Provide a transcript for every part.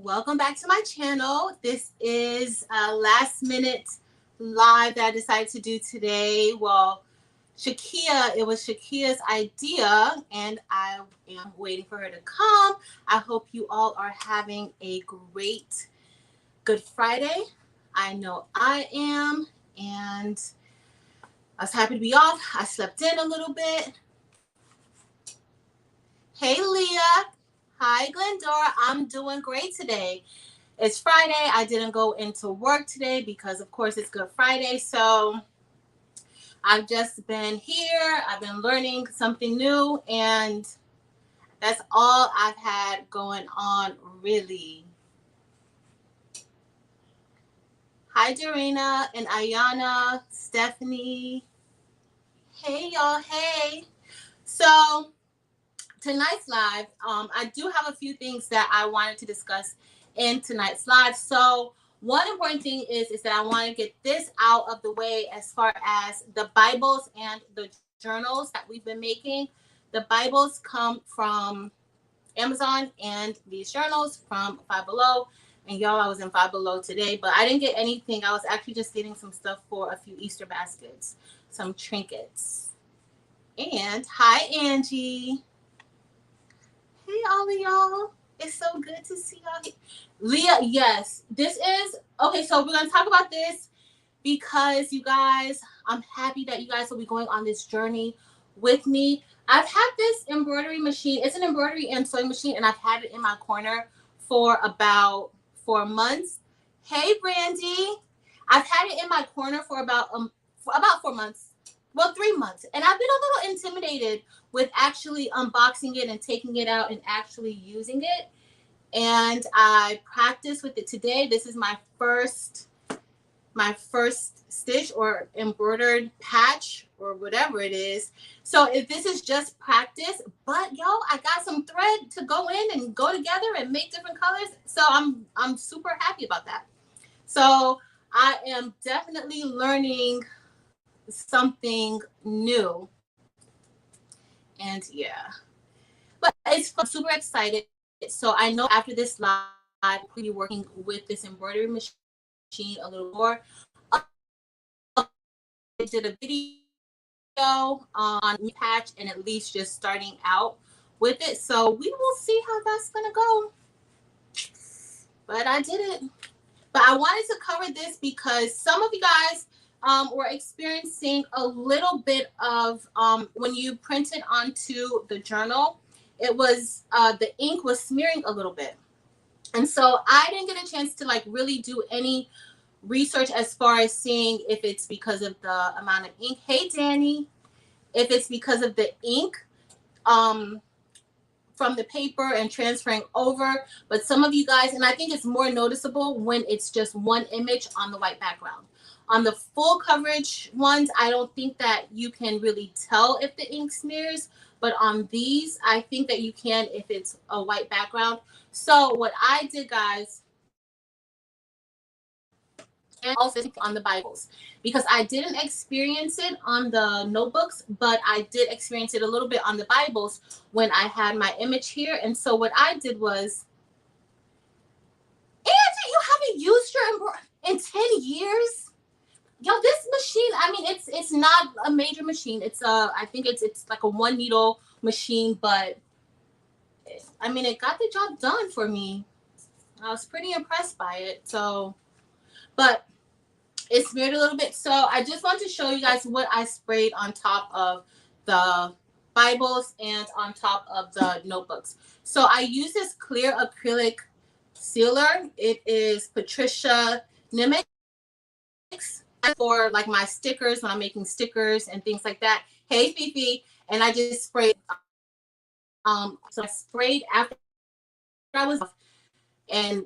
Welcome back to my channel. This is a last minute live that I decided to do today. Well, it was Shakia's idea, and I am waiting for her to come. I hope you all are having a great Good Friday. I know I am, and I was happy to be off. I slept in a little bit. Hey, Leah. Hi, Glendora. I'm doing great today. It's Friday. I didn't go into work today because, of course, it's Good Friday. So I've just been here. I've been learning something new, and that's all I've had going on, really. Hi, Dorena and Ayana, Stephanie. Hey, y'all. Hey. So tonight's live, I do have a few things that I wanted to discuss in tonight's live. So one important thing is that I want to get this out of the way as far as the Bibles and the journals that we've been making. The Bibles come from Amazon and these journals from Five Below. And y'all, I was in Five Below today, but I didn't get anything. I was actually just getting some stuff for a few Easter baskets, some trinkets. And hi, Angie. Hey, all of y'all. It's so good to see y'all. Leah, yes. This is, okay, so we're going to talk about this because you guys, I'm happy that you guys will be going on this journey with me. I've had this embroidery machine. It's an embroidery and sewing machine, and I've had it in my corner for about 4 months. Hey, Brandy. I've had it in my corner for about 4 months. Well, 3 months. And I've been a little intimidated with actually unboxing it and taking it out and actually using it. And I practiced with it today. This is my first stitch or embroidered patch or whatever it is. So if this is just practice, but yo, I got some thread to go in and go together and make different colors. So I'm super happy about that. So I am definitely learning something new. And yeah, but it's fun. I'm super excited. So I know after this live, I'll be working with this embroidery machine a little more. I did a video on patch and at least just starting out with it. So we will see how that's gonna go. But I did it. But I wanted to cover this because some of you guys were experiencing a little bit of when you printed onto the journal, it was the ink was smearing a little bit. And so I didn't get a chance to like really do any research as far as seeing if it's because of the amount of ink. Hey, Danny, if it's because of the ink from the paper and transferring over. But some of you guys, and I think it's more noticeable when it's just one image on the white background. On the full coverage ones, I don't think that you can really tell if the ink smears, but on these, I think that you can if it's a white background. So what I did, guys, and also on the Bibles, because I didn't experience it on the notebooks, but I did experience it a little bit on the Bibles when I had my image here. And so what I did was, Angie, you haven't used your embroidery in 10 years? Yo, this machine, I mean, it's not a major machine. I think it's like a 1 needle machine, but I mean, it got the job done for me. I was pretty impressed by it. So, but it smeared a little bit. So I just want to show you guys what I sprayed on top of the Bibles and on top of the notebooks. So I use this clear acrylic sealer. It is Patricia Nimitz for like my stickers when I'm making stickers and things like that. Hey, Fifi. And I just sprayed. So I sprayed after I was off, and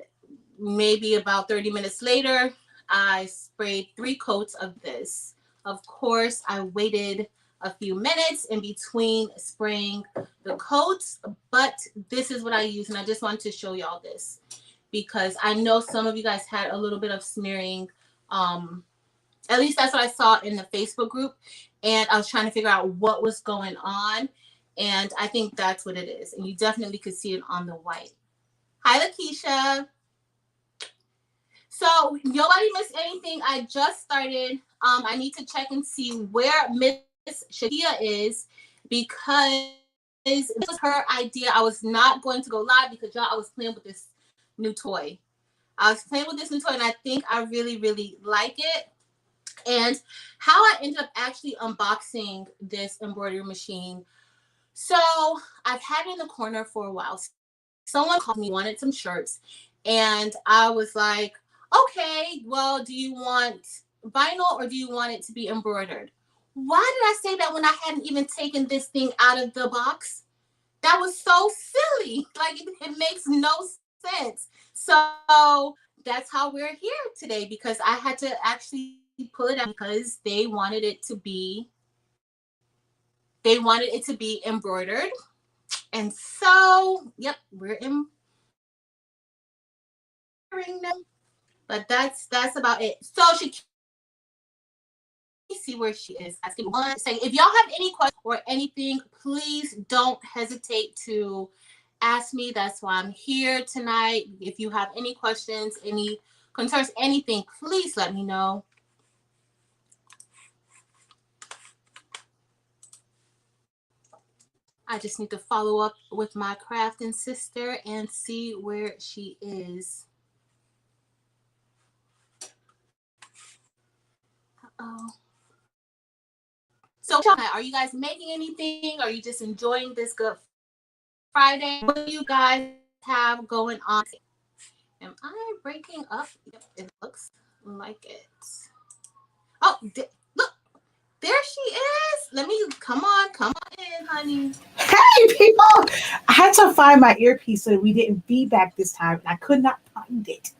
maybe about 30 minutes later, I sprayed 3 coats of this. Of course, I waited a few minutes in between spraying the coats, but this is what I use, and I just wanted to show y'all this because I know some of you guys had a little bit of smearing. At least that's what I saw in the Facebook group, and I was trying to figure out what was going on, and I think that's what it is, and you definitely could see it on the white. Hi, Lakeisha. So nobody missed anything. I just started. I need to check and see where Miss Shakia is, because this was her idea. I was not going to go live because y'all, I was playing with this new toy. I was playing with this new toy, and I think I really, really like it. And how I ended up actually unboxing this embroidery machine. So I've had it in the corner for a while. Someone called me, wanted some shirts, and I was like, okay, well, do you want vinyl or do you want it to be embroidered? Why did I say that when I hadn't even taken this thing out of the box? That was so silly. Like, it makes no sense. So that's how we're here today, because I had to actually pull it out because they wanted it to be embroidered. And so, yep, we're embroidering now. But that's about it. So she see where she is. Asking one second. If y'all have any questions or anything, please don't hesitate to ask me. That's why I'm here tonight. If you have any questions, any concerns, anything, please let me know. I just need to follow up with my crafting sister and see where she is. Oh. So, are you guys making anything? Are you just enjoying this Good Friday? What do you guys have going on? Am I breaking up? Yep, it looks like it. Oh, look, there she is. Let me come on in, honey. Hey, people! I had to find my earpiece so that we didn't feedback this time, and I could not find it.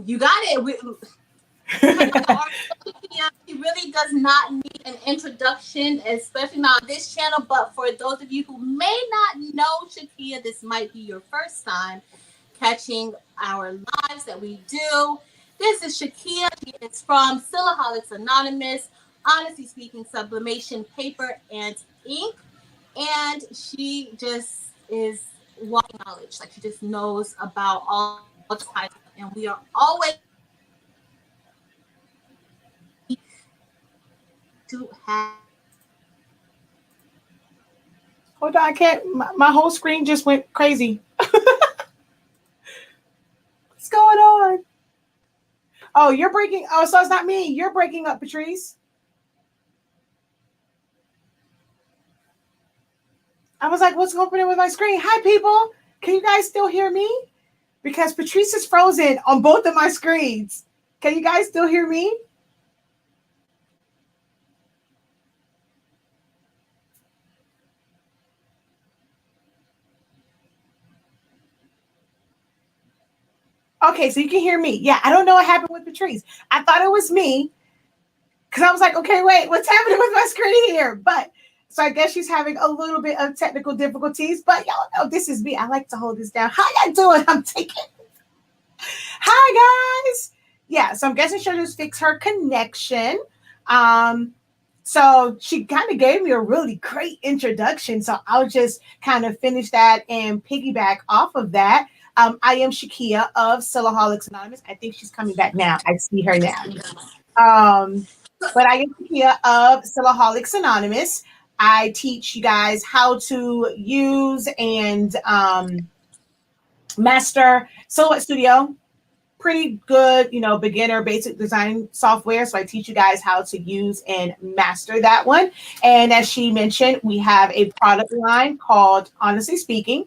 You got it. He really does not need an introduction, especially not on this channel. But for those of you who may not know Shakia, this might be your first time catching our lives that we do. This is Shakia. She is from Silaholics Anonymous, Honestly Speaking, Sublimation, Paper, and Ink. And she just is walking knowledge. Like, she just knows about all types. And we are always to have. Hold on, I can't. My whole screen just went crazy. What's going on? Oh, you're breaking. Oh, so it's not me. You're breaking up, Patrice. I was like, what's happening with my screen? Hi, people. Can you guys still hear me? Because Patrice is frozen on both of my screens. Can you guys still hear me? Okay, so you can hear me. Yeah, I don't know what happened with Patrice. I thought it was me because I was like, okay, wait, what's happening with my screen here? But so I guess she's having a little bit of technical difficulties. But y'all know this is me. I like to hold this down. How y'all doing? I'm taking. Hi guys. Yeah, so I'm guessing she'll just fix her connection. So she kind of gave me a really great introduction. So I'll just kind of finish that and piggyback off of that. I am Shakia of Silaholics Anonymous. I think she's coming back now. I see her now. But I am Shakia of Silaholics Anonymous. I teach you guys how to use and master Silhouette Studio. Pretty good, beginner basic design software. So I teach you guys how to use and master that one. And as she mentioned, we have a product line called Honestly Speaking.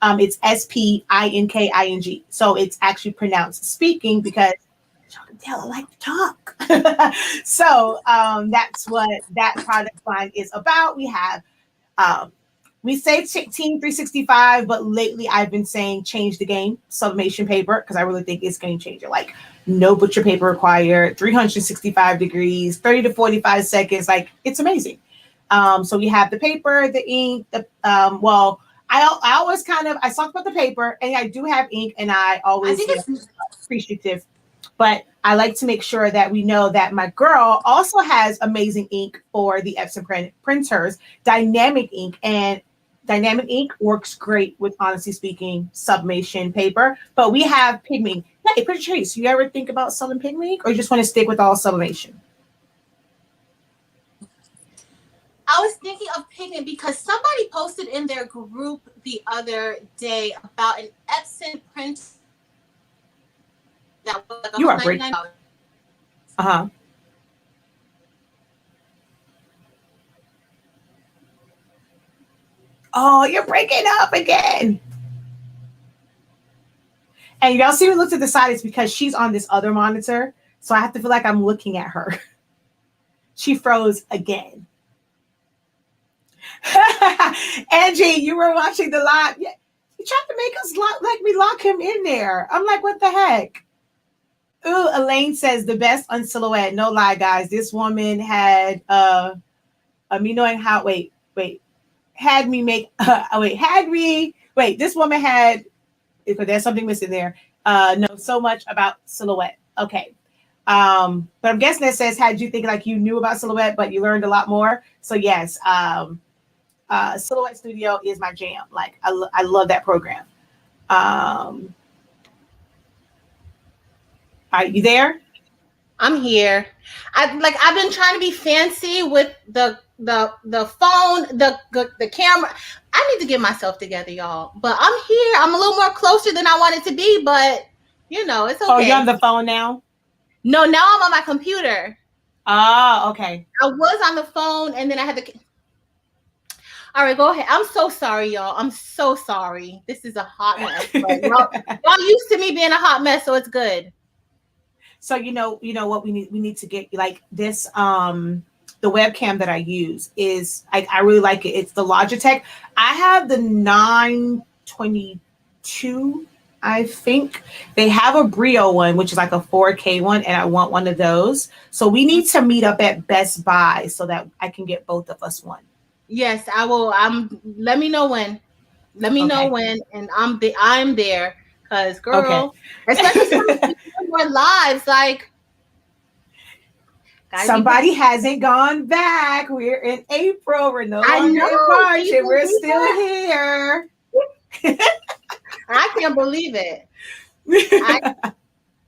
It's SPINKING. So it's actually pronounced speaking because y'all can tell I like to talk. So that's what that product line is about. We have we say Team 365, but lately I've been saying change the game, sublimation paper, because I really think it's game changer. Like, no butcher paper required, 365 degrees, 30 to 45 seconds. Like, it's amazing. So we have the paper, the ink, I always I talk about the paper, and I do have ink, and I always appreciative. But I like to make sure that we know that my girl also has amazing ink for the Epson printers, dynamic ink. And Dynamic ink works great with, honestly speaking, sublimation paper. But we have pigment ink. Hey, Pretty Trace, you ever think about selling pigment ink, or you just want to stick with all sublimation? I was thinking of pigment because somebody posted in their group the other day about an Epson print that was like You are break. $199. Uh-huh. Oh, you're breaking up again. And y'all see me look to the side, it's because she's on this other monitor. So I have to feel like I'm looking at her. She froze again. Angie, you were watching the live. Yeah, he tried to make us like we lock him in there. I'm like, what the heck? Ooh, Elaine says the best on silhouette. No lie, guys. This woman had me knowing how. Wait. Had me make. This woman had. Because there's something missing there. Know so much about silhouette. Okay. But I'm guessing it says, had you think like you knew about silhouette, but you learned a lot more. So yes, Silhouette Studio is my jam. Like I love that program. Are you there? I'm here. I've been trying to be fancy with the phone, the camera. I need to get myself together, y'all. But I'm here. I'm a little more closer than I wanted to be, but you know, it's okay. Oh, you're on the phone now? No, now I'm on my computer. Oh, okay. I was on the phone and then I had to. All right, go ahead. I'm so sorry, y'all. I'm so sorry. This is a hot mess. But y'all used to me being a hot mess, so it's good. So you know what we need to get like this. The webcam that I use is I really like it. It's the Logitech. I have the 922. I think they have a Brio one, which is like a 4K one, and I want one of those. So we need to meet up at Best Buy so that I can get both of us one. Yes, I will. Let me know when. Let me know when, and I'm there. Cause girl, especially some more lives, like somebody hasn't gone back. We're in April. We're no longer in March, and we're still here. I can't believe it.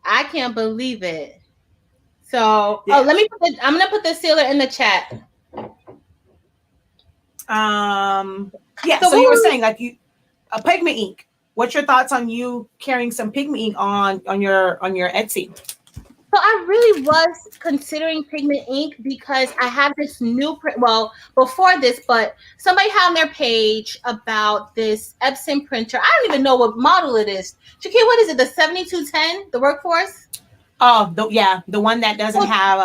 I can't believe it. So, I'm gonna put the sealer in the chat. Yeah. So you were saying like a pigment ink. What's your thoughts on you carrying some pigment ink on your Etsy? So I really was considering pigment ink because I have this new print. Well, before this, but somebody had on their page about this Epson printer. I don't even know what model it is. Shakia, what is it? The 7210, the Workforce? Oh, the one that doesn't have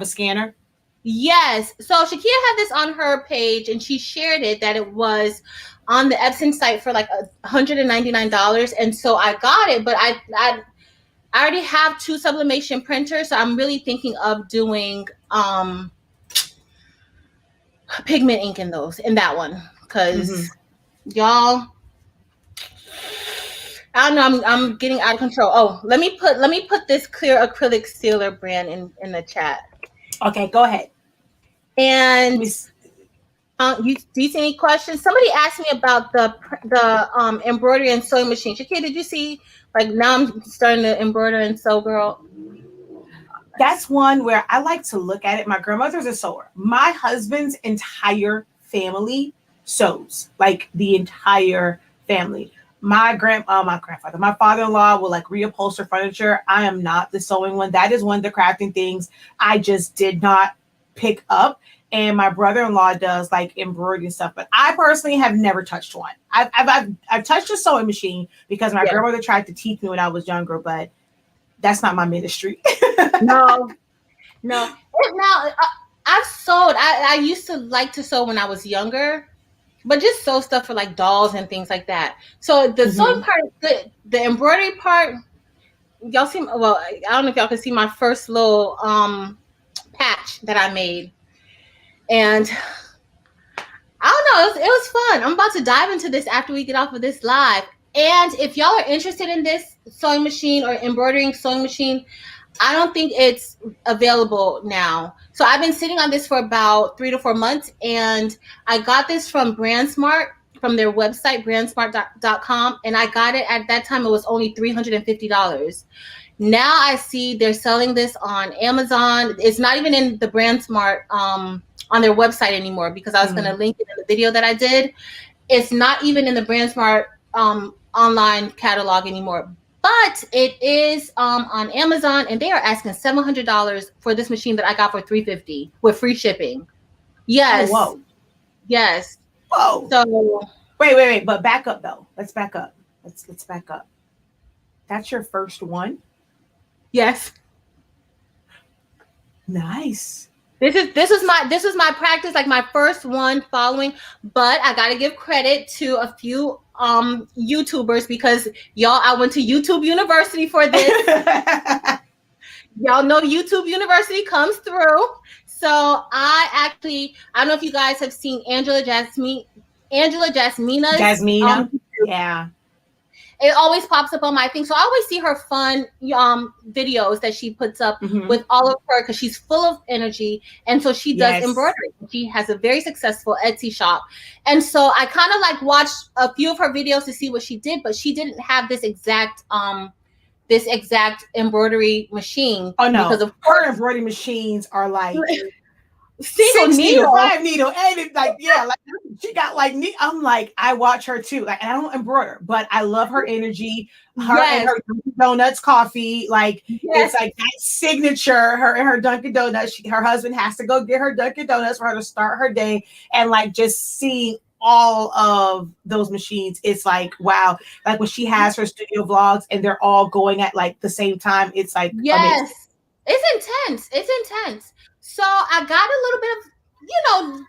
a scanner. Yes. So Shakia had this on her page, and she shared it that it was on the Epson site for like $199, and so I got it. But I already have 2 sublimation printers, so I'm really thinking of doing pigment ink in that one because y'all, I don't know, I'm getting out of control. Oh, let me put this clear acrylic sealer brand in the chat. Okay, go ahead. And do you see any questions? Somebody asked me about the embroidery and sewing machine. Shakia, did you see? Like now I'm starting to embroider and sew, girl. That's one where I like to look at it. My grandmother's a sewer. My husband's entire family sews, like the entire family. My grandfather, my father-in-law will like reupholster furniture. I am not the sewing one. That is one of the crafting things I just did not pick up. And my brother-in-law does like embroidery and stuff, but I personally have never touched one. I've touched a sewing machine because my grandmother tried to teach me when I was younger, but that's not my ministry. No. Now I've sewed. I used to like to sew when I was younger, but just sew stuff for like dolls and things like that. So the sewing part, the embroidery part, y'all see. Well, I don't know if y'all can see my first little patch that I made. And I don't know, it was fun. I'm about to dive into this after we get off of this live. And if y'all are interested in this sewing machine or embroidering sewing machine, I don't think it's available now. So I've been sitting on this for about 3 to 4 months, and I got this from BrandSmart, from their website, brandsmart.com, and I got it at that time. It was only $350. Now I see they're selling this on Amazon. It's not even in the BrandSmart on their website anymore, because I was going to link it in the video that I did. It's not even in the BrandSmart online catalog anymore. But it is on Amazon, and they are asking $700 for this machine that I got for $350 with free shipping. Yes. Oh, whoa. Yes. Whoa. So wait. But back up though. Let's back up. Let's back up. That's your first one? Yes. Nice. This is my practice, like my first one following, but I gotta give credit to a few YouTubers, because y'all, I went to YouTube University for this. Y'all know YouTube University comes through. So I don't know if you guys have seen Angela Jasmina's Jasmina. Yeah. It always pops up on my thing. So I always see her fun videos that she puts up with all of her, because she's full of energy. And so she does embroidery. She has a very successful Etsy shop. And so I kind of like watched a few of her videos to see what she did, but she didn't have this exact embroidery machine. Oh no, because of her embroidery machines are like single needle, 5 needle, and it's like, yeah, like she got like, I'm like, I watch her too, like, and I don't embroider, but I love her energy, her and her Dunkin' Donuts coffee, like it's like that signature. Her and her Dunkin' Donuts, her husband has to go get her Dunkin' Donuts for her to start her day, and like just seeing all of those machines, it's like, wow. Like when she has her studio vlogs and they're all going at like the same time, it's like amazing. It's intense. So I got a little bit of,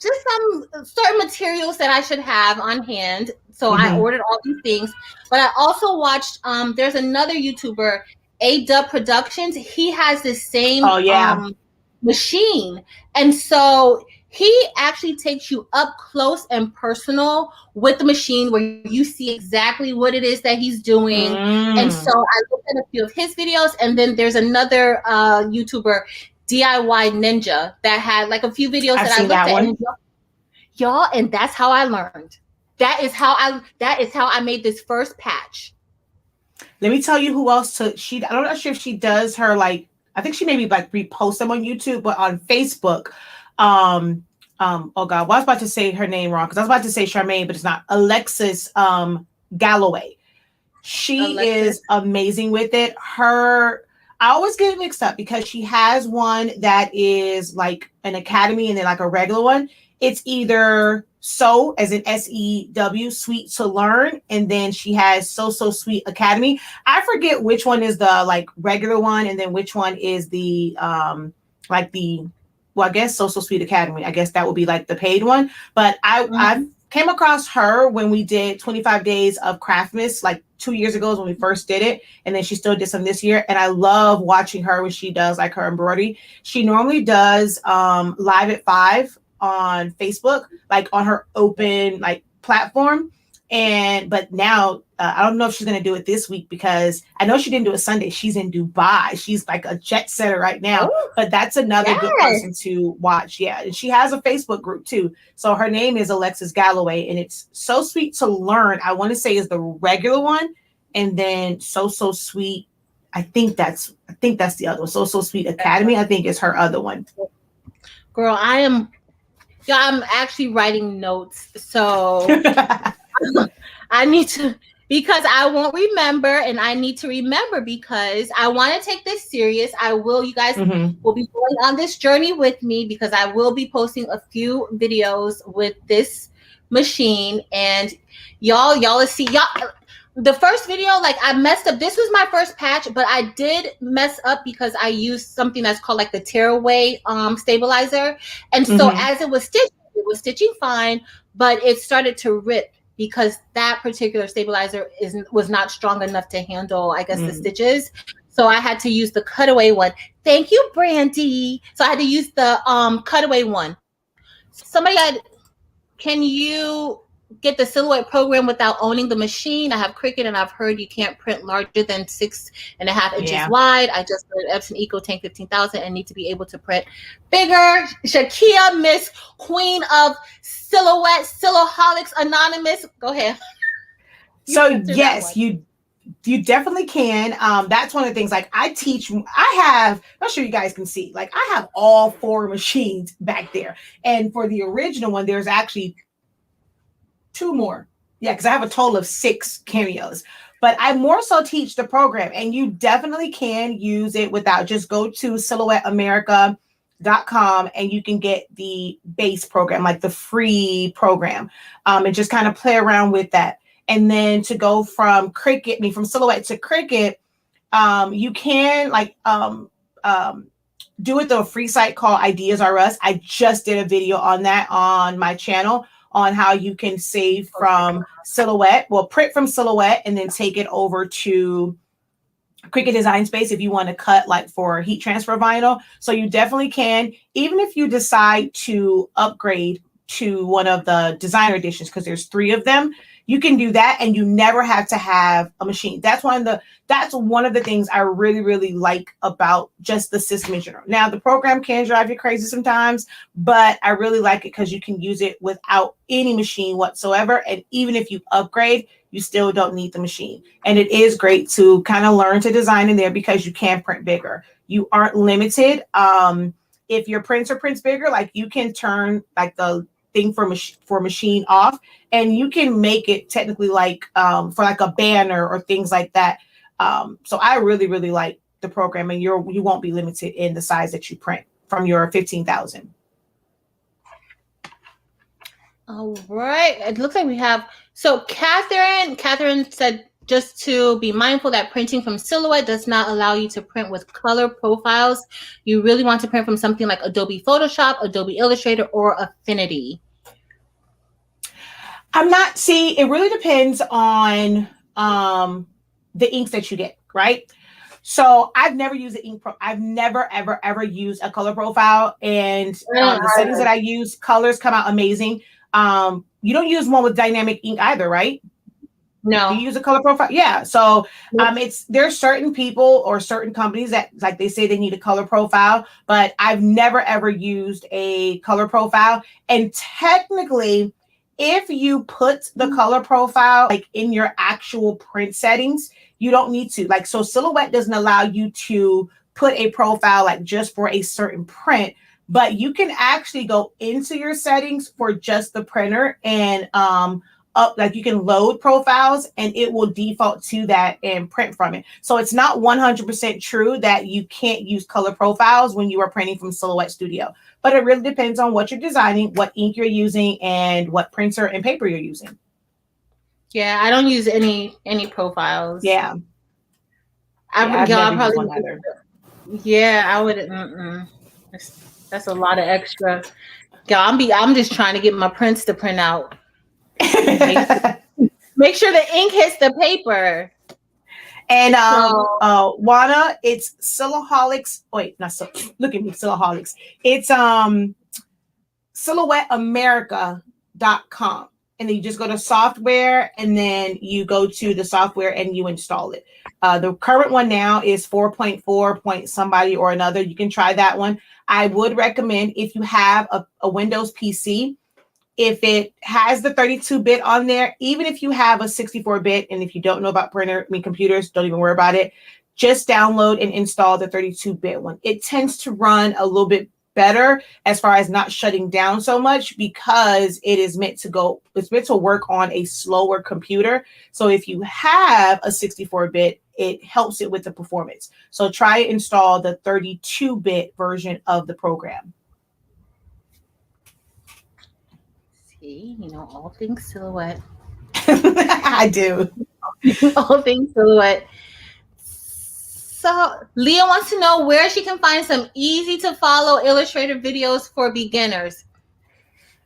just some certain materials that I should have on hand. So I ordered all these things, but I also watched, there's another YouTuber, A-Dub Productions. He has the same machine. And so he actually takes you up close and personal with the machine, where you see exactly what it is that he's doing. And so I looked at a few of his videos, and then there's another YouTuber, DIY Ninja, that had like a few videos that I looked at. And y'all, and that's how I learned. That is how I made this first patch. Let me tell you who else I don't know if she does her, like, I think she maybe like repost them on YouTube, but on Facebook. Oh God, well, I was about to say her name wrong, because I was about to say Charmaine, but it's not. Alexis Galloway. She is amazing with it. I always get it mixed up, because she has one that is like an academy and then like a regular one. It's either So, as in SEW, Sweet to Learn, and then she has So Sweet Academy. I forget which one is the like regular one, and then which one is the I guess So Sweet Academy. I guess that would be like the paid one. But I came across her when we did 25 days of Craftmas, like 2 years ago when we first did it. And then she still did some this year. And I love watching her when she does like her embroidery. She normally does live at 5 on Facebook, like on her open like platform. But now I don't know if she's going to do it this week, because I know she didn't do it Sunday. She's in Dubai. She's like a jet setter right now. But that's another good person to watch. Yeah. And she has a Facebook group too. So her name is Alexis Galloway, and it's So Sweet to Learn, I want to say, is the regular one. And then So Sweet, I think that's the other one. So Sweet Academy, I think, is her other one. Girl, I'm actually writing notes. So I need to, because I won't remember, and I need to remember, because I want to take this serious. You guys will be going on this journey with me, because I will be posting a few videos with this machine, and y'all will see. The first video, like, I messed up. This was my first patch, but I did mess up because I used something that's called like the tearaway stabilizer. And so as it was stitching fine, but it started to rip, because that particular stabilizer was not strong enough to handle, I guess, the stitches. So I had to use the cutaway one. Thank you, Brandy. So I had to use the cutaway one. Somebody said, can you get the Silhouette program without owning the machine. I have Cricut, and I've heard you can't print larger than 6.5 inches wide. I just learned Epson EcoTank 15,000 and need to be able to print bigger. Shakia, Miss Queen of Silhouette, Silhouholics Anonymous. Go ahead. So yes, you definitely can. That's one of the things, like I teach, I'm sure you guys can see, like I have all 4 machines back there. And for the original one, there's actually 2 more. Yeah, because I have a total of 6 cameos. But I more so teach the program, and you definitely can use it without. Just go to silhouetteamerica.com and you can get the base program, like the free program, and just kind of play around with that. And then to go from from Silhouette to Cricut, you can do it through a free site called Ideas R Us. I just did a video on that on my channel on how you can save from Silhouette, print from Silhouette and then take it over to Cricut Design Space if you want to cut like for heat transfer vinyl. So you definitely can, even if you decide to upgrade to one of the designer editions, because there's 3 of them. You can do that, and you never have to have a machine. That's one of the things I really, really like about just the system in general. Now, the program can drive you crazy sometimes, but I really like it because you can use it without any machine whatsoever. And even if you upgrade, you still don't need the machine. And it is great to kind of learn to design in there because you can print bigger. You aren't limited. If your printer prints bigger, like you can turn like the thing for machine off, and you can make it technically like for like a banner or things like that. So I really, really like the program, and you won't be limited in the size that you print from your 15,000. All right. It looks like we have, so Catherine said just to be mindful that printing from Silhouette does not allow you to print with color profiles. You really want to print from something like Adobe Photoshop, Adobe Illustrator, or Affinity. It really depends on the inks that you get, right? So I've never used the ink I've never ever used a color profile, and the settings that I use, colors come out amazing. You don't use one with dynamic ink either, right? No. Do you use a color profile? Yeah. So there's certain people or certain companies that like they say they need a color profile, but I've never ever used a color profile. And technically, if you put the color profile like in your actual print settings, you don't need to. Like, so Silhouette doesn't allow you to put a profile like just for a certain print, but you can actually go into your settings for just the printer and like you can load profiles and it will default to that and print from it. So it's not 100% true that you can't use color profiles when you are printing from Silhouette Studio, but it really depends on what you're designing, what ink you're using, and what printer and paper you're using. Yeah, I don't use any profiles. Yeah. I would. That's a lot of extra. Yeah, I'm just trying to get my prints to print out. Make sure the ink hits the paper. And Juana, it's Silhouholics. Wait, not so. Look at me, Silhouholics. It's SilhouetteAmerica.com. And then you just go to software, and then you go to the software and you install it. The current one now is 4.4 point somebody or another. You can try that one. I would recommend, if you have a Windows PC, if it has the 32-bit on there, even if you have a 64-bit, and if you don't know about computers, don't even worry about it. Just download and install the 32-bit one. It tends to run a little bit better as far as not shutting down so much, because it's meant to work on a slower computer. So if you have a 64-bit, it helps it with the performance. So try to install the 32-bit version of the program. See, all things Silhouette. I do. All things Silhouette. So Leah wants to know where she can find some easy to follow Illustrator videos for beginners.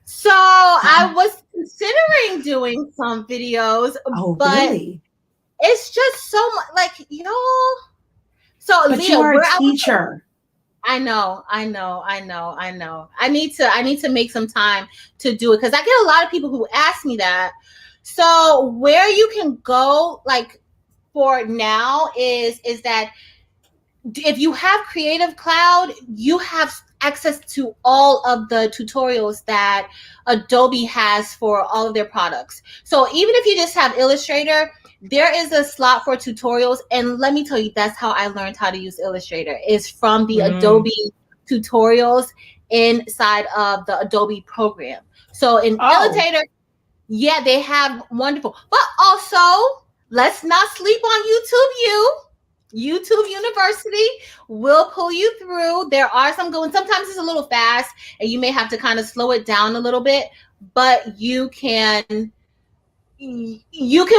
So I was considering doing some videos, but really? It's just so much like, So but Leah, you're a teacher. I know, I know, I know, I know. I need to make some time to do it because I get a lot of people who ask me that. So where you can go, like for now, is that if you have Creative Cloud, you have access to all of the tutorials that Adobe has for all of their products. So even if you just have Illustrator, there is a slot for tutorials. And let me tell you, that's how I learned how to use Illustrator, is from the Adobe tutorials inside of the Adobe program. So in Oh, Illustrator, yeah, they have wonderful, but also let's not sleep on YouTube University will pull you through. There are some going, sometimes it's a little fast and you may have to kind of slow it down a little bit, but you can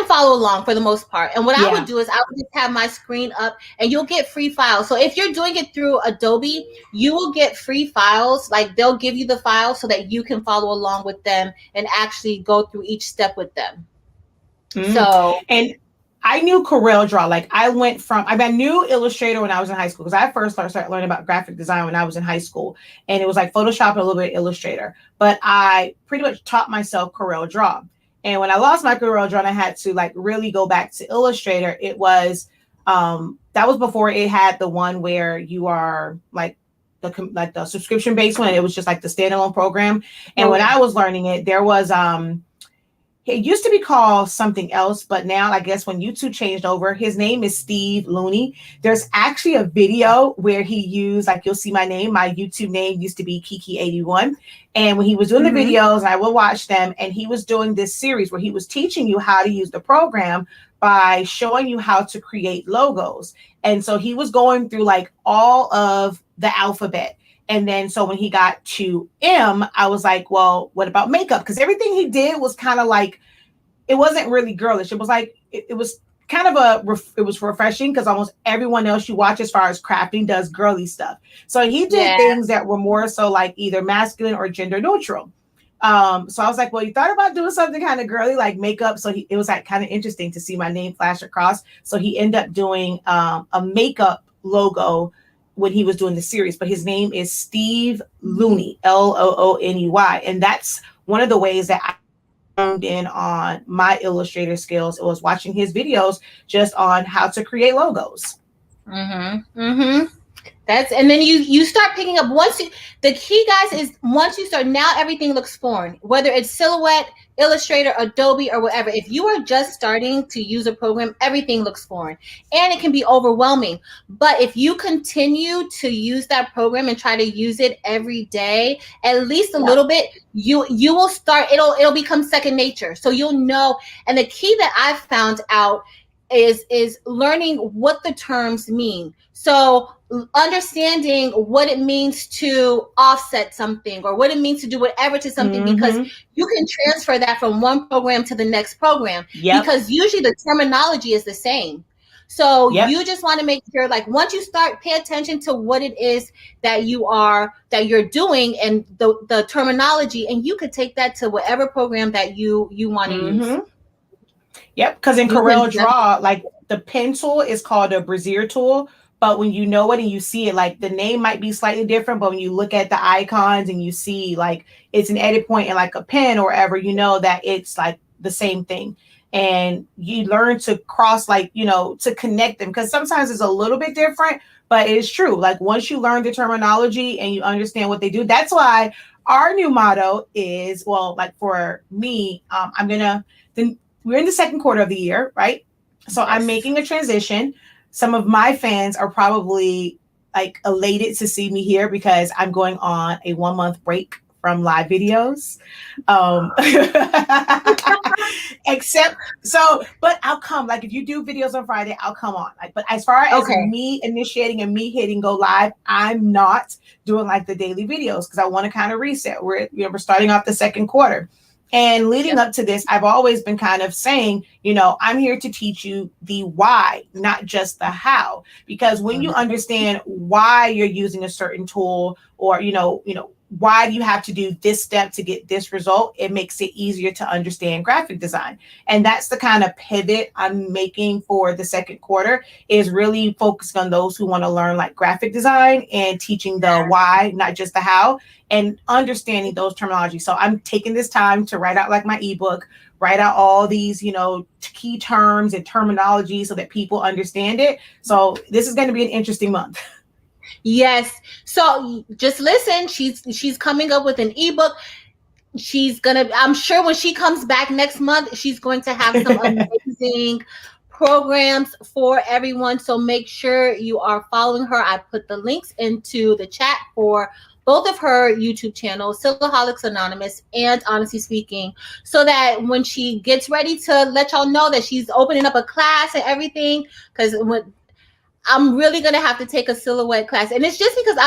follow along for the most part. And what I would yeah. do is I would just have my screen up and you'll get free files. So if you're doing it through Adobe, you will get free files. Like they'll give you the files so that you can follow along with them and actually go through each step with them. Mm. So And I knew Corel Draw. Like I went from, I mean, I knew Illustrator when I was in high school because I first started learning about graphic design when I was in high school. And it was like Photoshop and a little bit of Illustrator. But I pretty much taught myself Corel Draw. And when I lost my Corel Draw and I had to like really go back to Illustrator, it was, that was before it had the one where you are like, the subscription based one. It was just like the standalone program. And when I was learning it, there was, it used to be called something else, but now I guess when YouTube changed over, his name is Steve Looney. There's actually a video where he used, like you'll see my name, my YouTube name used to be Kiki81. And when he was doing the videos, I will watch them, and he was doing this series where he was teaching you how to use the program by showing you how to create logos. And so he was going through like all of the alphabet. And then so when he got to M, I was like, well, what about makeup? Because everything he did was kind of like, it wasn't really girlish. It was like, it was kind of it was refreshing because almost everyone else you watch as far as crafting does girly stuff. So he did things that were more so like either masculine or gender neutral. So I was like, well, you thought about doing something kind of girly like makeup. So it was like kind of interesting to see my name flash across. So he ended up doing a makeup logo when he was doing the series, but his name is Steve Looney, Looney. And that's one of the ways that I honed in on my Illustrator skills. It was watching his videos just on how to create logos. That's, and then you start picking up once you, the key guys is once you start, now everything looks foreign, whether it's Silhouette, Illustrator, Adobe, or whatever. If you are just starting to use a program, everything looks foreign and it can be overwhelming. But if you continue to use that program and try to use it every day, at least a little bit, you will start, it'll become second nature. So you'll know. And the key that I've found out is learning what the terms mean. So understanding what it means to offset something or what it means to do whatever to something, because you can transfer that from one program to the next program, because usually the terminology is the same. So you just want to make sure, like, once you start, pay attention to what it is that you're doing and the terminology, and you could take that to whatever program that you want to use. Yep, because in Corel Draw, like the pen tool is called a brassiere tool, but when you know it and you see it, like the name might be slightly different, but when you look at the icons and you see like it's an edit point and like a pen or whatever, you know that it's like the same thing. And you learn to cross, like, you know, to connect them, because sometimes it's a little bit different, but it's true. Like once you learn the terminology and you understand what they do, that's why our new motto is, well, like for me, we're in the second quarter of the year, right? So I'm making a transition. Some of my fans are probably like elated to see me here because I'm going on a 1 month break from live videos. But I'll come. Like if you do videos on Friday, I'll come on. Like, but as far as me initiating and me hitting go live, I'm not doing like the daily videos because I want to kind of reset. We're starting off the second quarter. And leading up to this, I've always been kind of saying, you know, I'm here to teach you the why, not just the how. Because when you understand why you're using a certain tool, or, you know, why do you have to do this step to get this result? It makes it easier to understand graphic design. And that's the kind of pivot I'm making for the second quarter, is really focusing on those who want to learn like graphic design and teaching the why, not just the how, and understanding those terminology. So I'm taking this time to write out like my ebook, write out all these, key terms and terminology so that people understand it. So this is going to be an interesting month. Yes. So just listen, she's coming up with an ebook. I'm sure when she comes back next month, she's going to have some amazing programs for everyone. So make sure you are following her. I put the links into the chat for both of her YouTube channels, Silverholics Anonymous and Honestly Speaking, so that when she gets ready to let y'all know that she's opening up a class and everything, because I'm really gonna have to take a silhouette class, and it's just because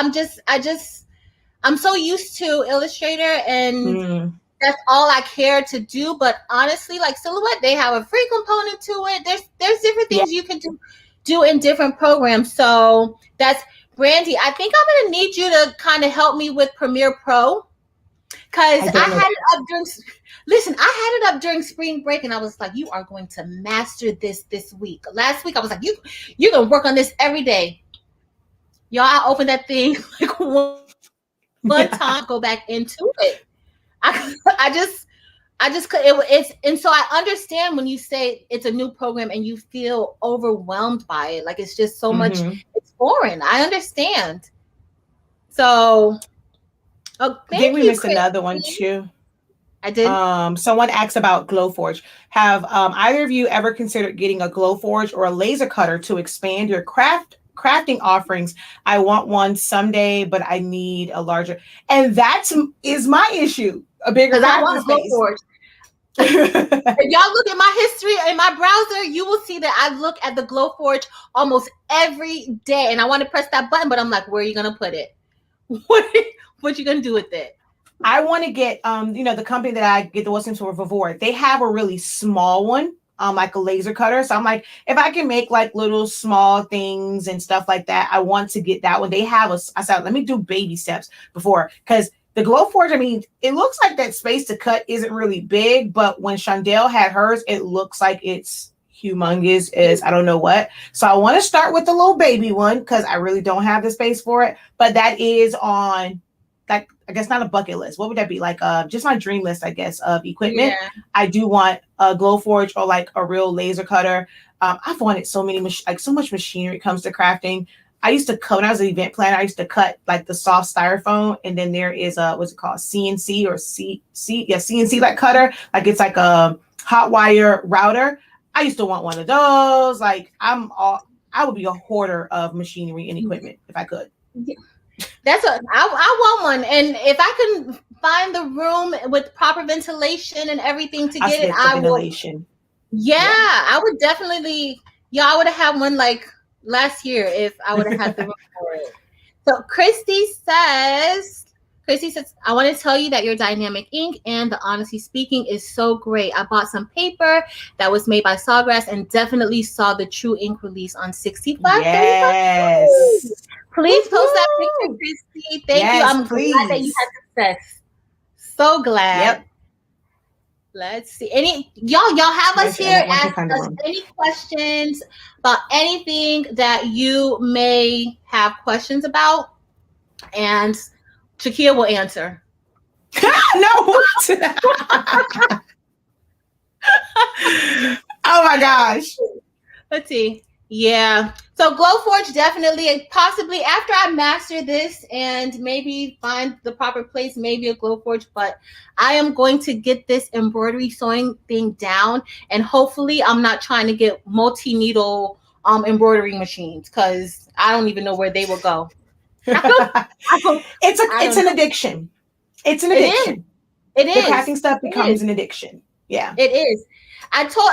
I'm so used to Illustrator, and that's all I care to do. But honestly, like Silhouette, they have a free component to it. There's different things you can do in different programs. So that's Brandy. I think I'm gonna need you to kind of help me with Premiere Pro, because I had it up during spring break, and I was like, you are going to master this week. Last week I was like, you're gonna work on this every day. Y'all, I opened that thing like one time, go back into it. I just could. And so I understand when you say it's a new program and you feel overwhelmed by it. Like it's just so much. It's foreign. I understand. So, I think we missed another one too. I did. Someone asked about Glowforge. Have either of you ever considered getting a Glowforge or a laser cutter to expand your crafting offerings? I want one someday, but I need a larger. And that is my issue. A bigger crafting space. If y'all look at my history in my browser, you will see that I look at the Glowforge almost every day, and I want to press that button, but I'm like, where are you gonna put it? What you gonna do with it? I want to get the company that I get the Wilson for Vivor, they have a really small one, like a laser cutter. So I'm like, if I can make like little small things and stuff like that, I want to get that one. They have I said, let me do baby steps before, because the Glowforge, I mean, it looks like that space to cut isn't really big, but when Shondell had hers, it looks like it's humongous as I don't know what. So I want to start with the little baby one because I really don't have the space for it. But that is on, like, I guess not a bucket list. What would that be? Like just my dream list, I guess, of equipment. Yeah. I do want a Glowforge or like a real laser cutter. I've wanted so much machinery comes to crafting. I used to cut, when I was an event planner, I used to cut like the soft styrofoam, and then there is what's it called? CNC or CNC like cutter. Like it's like a hot wire router. I used to want one of those. Like I would be a hoarder of machinery and equipment if I could. Yeah. I want one, and if I can find the room with proper ventilation and everything to get it, I will. Yeah, I would definitely. Yeah, I would have had one like last year if I would have had the room for it. So Christy says, I want to tell you that your dynamic ink and the Honestly Speaking is so great. I bought some paper that was made by Sawgrass and definitely saw the true ink release on 65. Yes. Please post that picture, Christy. Thank you. I'm glad that you had success. So glad. Yep. Let's see. Y'all have us here. Ask us any questions about anything that you may have questions about, and Shakia will answer. No. Oh my gosh. Let's see. Yeah. So Glowforge definitely, possibly after I master this and maybe find the proper place, maybe a Glowforge, but I am going to get this embroidery sewing thing down, and hopefully I'm not trying to get multi-needle embroidery machines, because I don't even know where they will go. It's an addiction. It's an addiction. It is. The crafting stuff becomes an addiction. Yeah. It is. I told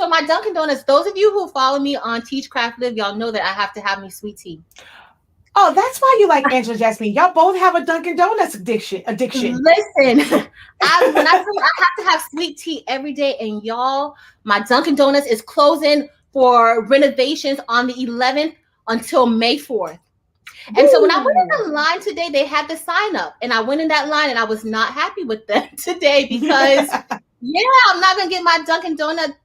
my Dunkin' Donuts, those of you who follow me on Teach Craft Live, y'all know that I have to have me sweet tea. Oh, that's why you like Angela Jasmine. Y'all both have a Dunkin' Donuts addiction. Listen, when I have to have sweet tea every day, and y'all, my Dunkin' Donuts is closing for renovations on the 11th until May 4th. And so when I went Woo! in the line today, they had the sign up, and I went in that line, and I was not happy with them today because, yeah, I'm not gonna get my Dunkin' Donut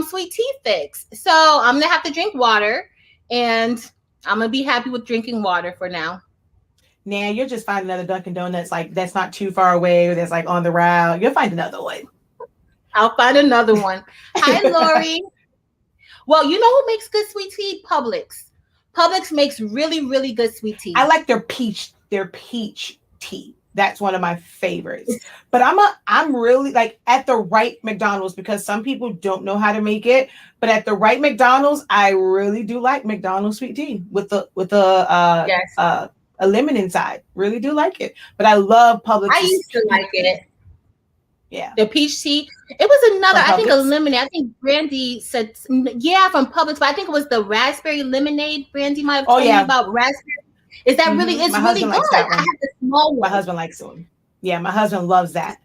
sweet tea fix. So I'm gonna have to drink water, and I'm gonna be happy with drinking water for now. Nah, you'll just find another Dunkin' Donuts like that's not too far away or that's like on the route. You'll find another one. I'll find another one. Hi, Lori. Well, you know who makes good sweet tea? Publix. Publix makes really, really good sweet tea. I like their peach tea. That's one of my favorites. But I'm really like at the right McDonald's because some people don't know how to make it. But at the right McDonald's, I really do like McDonald's sweet tea with Yes. a lemon inside. Really do like it. But I love Publix. I used to like it. Yeah. The peach tea. It was another, From I think, a Publix? lemonade. I think Brandy said, yeah, from Publix, but I think it was the raspberry lemonade. Brandy might have Oh told me yeah. about raspberry. Is that really, it's My really husband good. likes that I one. have the small My one. husband likes one. Yeah, my husband loves that.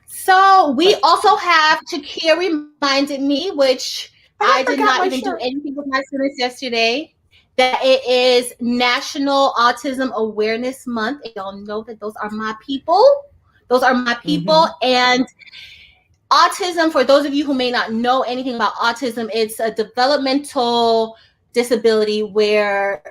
So we also have Shakia reminded me, which I did forgot not my even do shirt. anything with my students yesterday, that it is National Autism Awareness Month. And y'all know that those are my people. Those are my people. And autism, for those of you who may not know anything about autism, it's a developmental disability where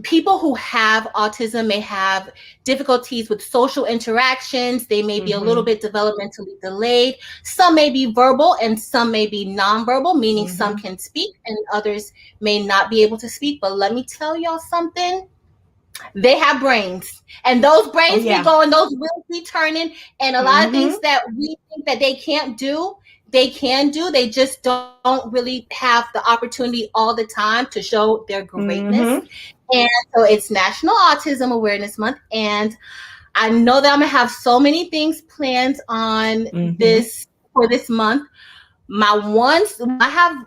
people who have autism may have difficulties with social interactions. They may be a little bit developmentally delayed. Some may be verbal and some may be nonverbal, meaning some can speak and others may not be able to speak. But let me tell y'all something. They have brains, and those brains be going, those wheels be turning, and a lot of things that we think that they can't do, they can do. They just don't really have the opportunity all the time to show their greatness. And so it's National Autism Awareness Month, and I know that I'm gonna have so many things planned on this for this month. I have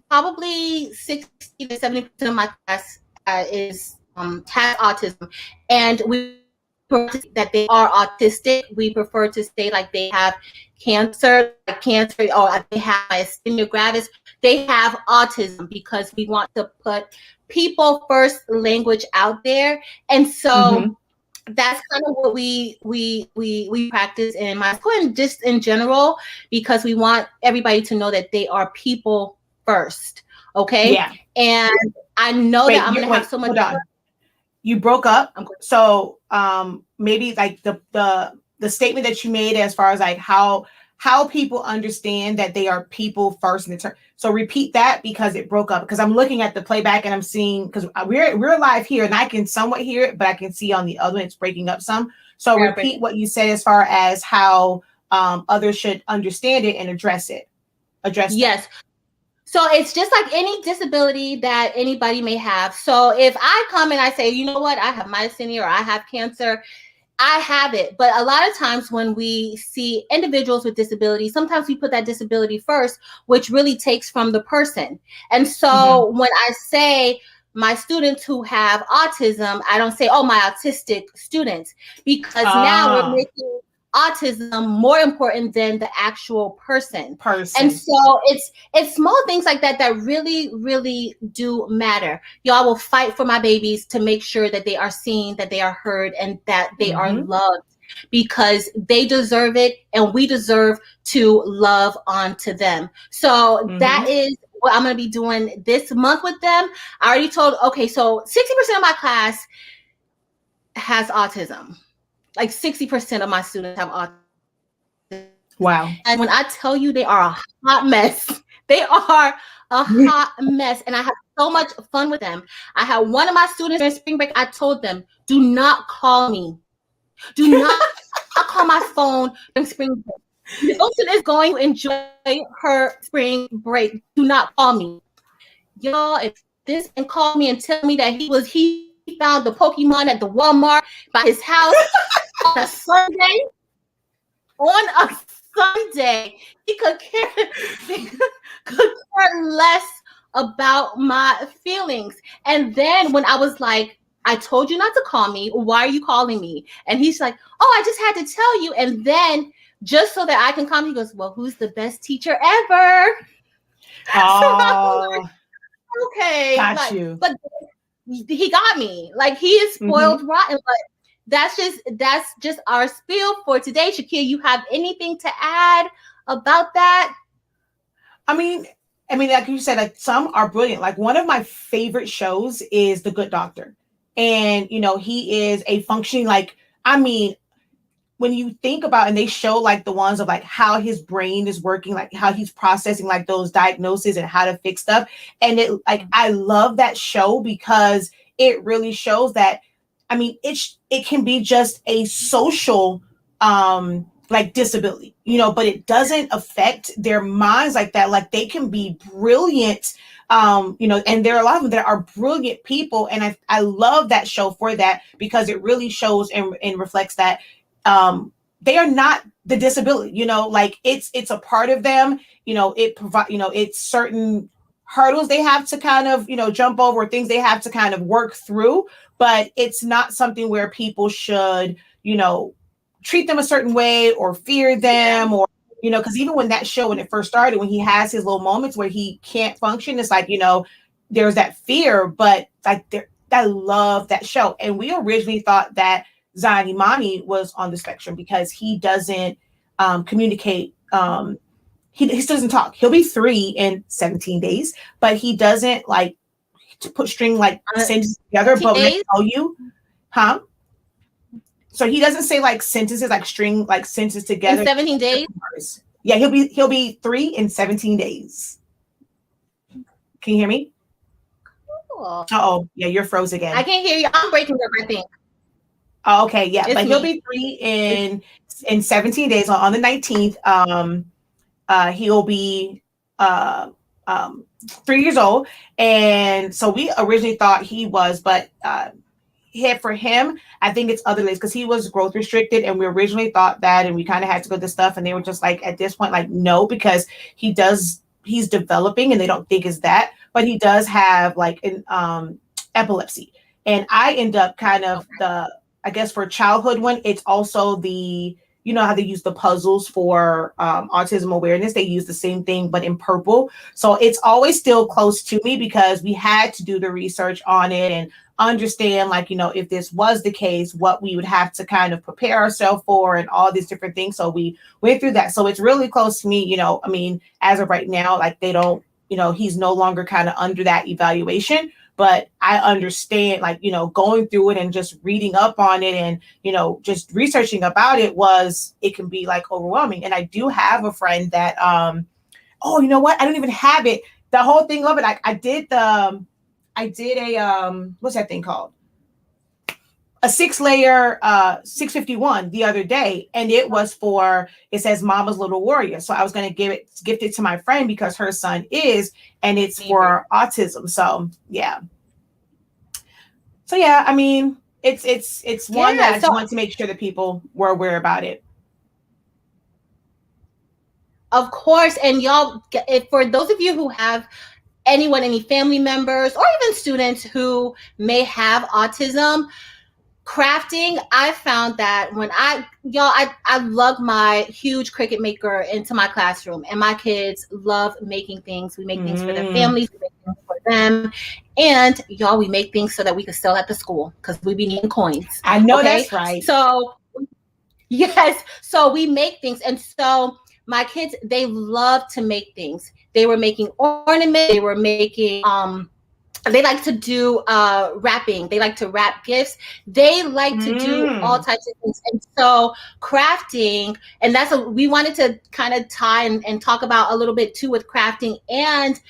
probably 60 to 70% of my class has autism, and we prefer that they are autistic. We prefer to say like they have cancer, or they have myasthenia gravis. They have autism because we want to put people first language out there, and so that's kind of what we practice in my school and just in general, because we want everybody to know that they are people first. Okay. Yeah. And I know that I'm gonna have so much. Hold on. You broke up. So maybe like the statement that you made as far as like how people understand that they are people first in the term. So repeat that because it broke up, because I'm looking at the playback and I'm seeing, because we're live here and I can somewhat hear it, but I can see on the other one it's breaking up some. So repeat what you said as far as how others should understand it and address it. Yes. That. So it's just like any disability that anybody may have. So if I come and I say, you know what, I have myasthenia or I have cancer, I have it. But a lot of times when we see individuals with disabilities, sometimes we put that disability first, which really takes from the person. And so when I say my students who have autism, I don't say, oh, my autistic students, because now we're making autism more important than the actual person. And so it's small things like that that really, really do matter. Y'all will fight for my babies to make sure that they are seen, that they are heard, and that they are loved, because they deserve it and we deserve to love onto them. So that is what I'm going to be doing this month with them. I already told, okay, so 60% of my class has autism. Like 60% of my students have autism. Wow. And when I tell you they are a hot mess, they are a hot mess. And I have so much fun with them. I had one of my students during spring break, I told them, do not call me. Do not call my phone during spring break. Miss Olsen is going to enjoy her spring break. Do not call me. Y'all, if this man called me and tell me that he found the Pokemon at the Walmart by his house on a Sunday, he could care less about my feelings. And then when I was like, I told you not to call me, why are you calling me? And he's like, oh, I just had to tell you. And then just so that I can calm, he goes, well, who's the best teacher ever? Oh. okay, Got like, you. but he got me. Like, he is spoiled rotten. But that's just our spiel for today. Shakia, you have anything to add about that? I mean, like you said, like some are brilliant. Like one of my favorite shows is The Good Doctor, and he is a functioning like. I mean, when you think about and they show like the ones of like how his brain is working, like how he's processing like those diagnoses and how to fix stuff, and it like I love that show because it really shows that. I mean, it can be just a social like disability, but it doesn't affect their minds like that. Like they can be brilliant, and there are a lot of them that are brilliant people. And I love that show for that because it really shows and reflects that they are not the disability, like it's a part of them, it provide, it's certain hurdles they have to kind of, jump over, things they have to kind of work through, but it's not something where people should, treat them a certain way or fear them or, because even when that show, when it first started, when he has his little moments where he can't function, it's like, there's that fear, but like I love that show. And we originally thought that Zion Imani was on the spectrum because he doesn't communicate. He doesn't talk. He'll be 3 in 17 days, but he doesn't like to put string like sentences together. But when I tell you, so he doesn't say like sentences, like string like sentences together. In 17 days? Yeah, he'll be 3 in 17 days. Can you hear me? Cool. Oh, yeah, you're froze again. I can't hear you. I'm breaking up, I think. Oh, okay, yeah, but he'll be 3 in 17 days on the 19th. He'll be 3 years old, and so we originally thought he was, but for him, I think it's other ways because he was growth restricted, and we originally thought that, and we kind of had to go to stuff, and they were just like at this point, like no, because he's developing, and they don't think it's that, but he does have like an epilepsy, and I end up kind of I guess for childhood one, it's also the how they use the puzzles for autism awareness. They use the same thing, but in purple. So it's always still close to me because we had to do the research on it and understand, like, if this was the case, what we would have to kind of prepare ourselves for and all these different things. So we went through that. So it's really close to me, I mean, as of right now, like they don't, he's no longer kind of under that evaluation. But I understand, like, going through it and just reading up on it and, just researching about it it can be like overwhelming. And I do have a friend that, oh, you know what? I don't even have it. The whole thing of it. I did a, what's that thing called? A 6-layer 651 the other day. And it says Mama's Little Warrior. So I was going to gift it to my friend because her son is, and it's for autism. So yeah. I mean, it's one that I just want to make sure that people were aware about it. Of course. And y'all, for those of you who have any family members or even students who may have autism, crafting, I found that when I lug my huge Cricut maker into my classroom, and my kids love making things. We make things for their families, we make things for them, and y'all, we make things so that we can sell at the school because we be needing coins. I know, okay? That's right. So yes, so we make things, and so my kids, they love to make things. They were making ornaments. They were making they like to do wrapping. They like to wrap gifts. They like to do all types of things. And so crafting, and we wanted to kind of tie and talk about a little bit too with crafting and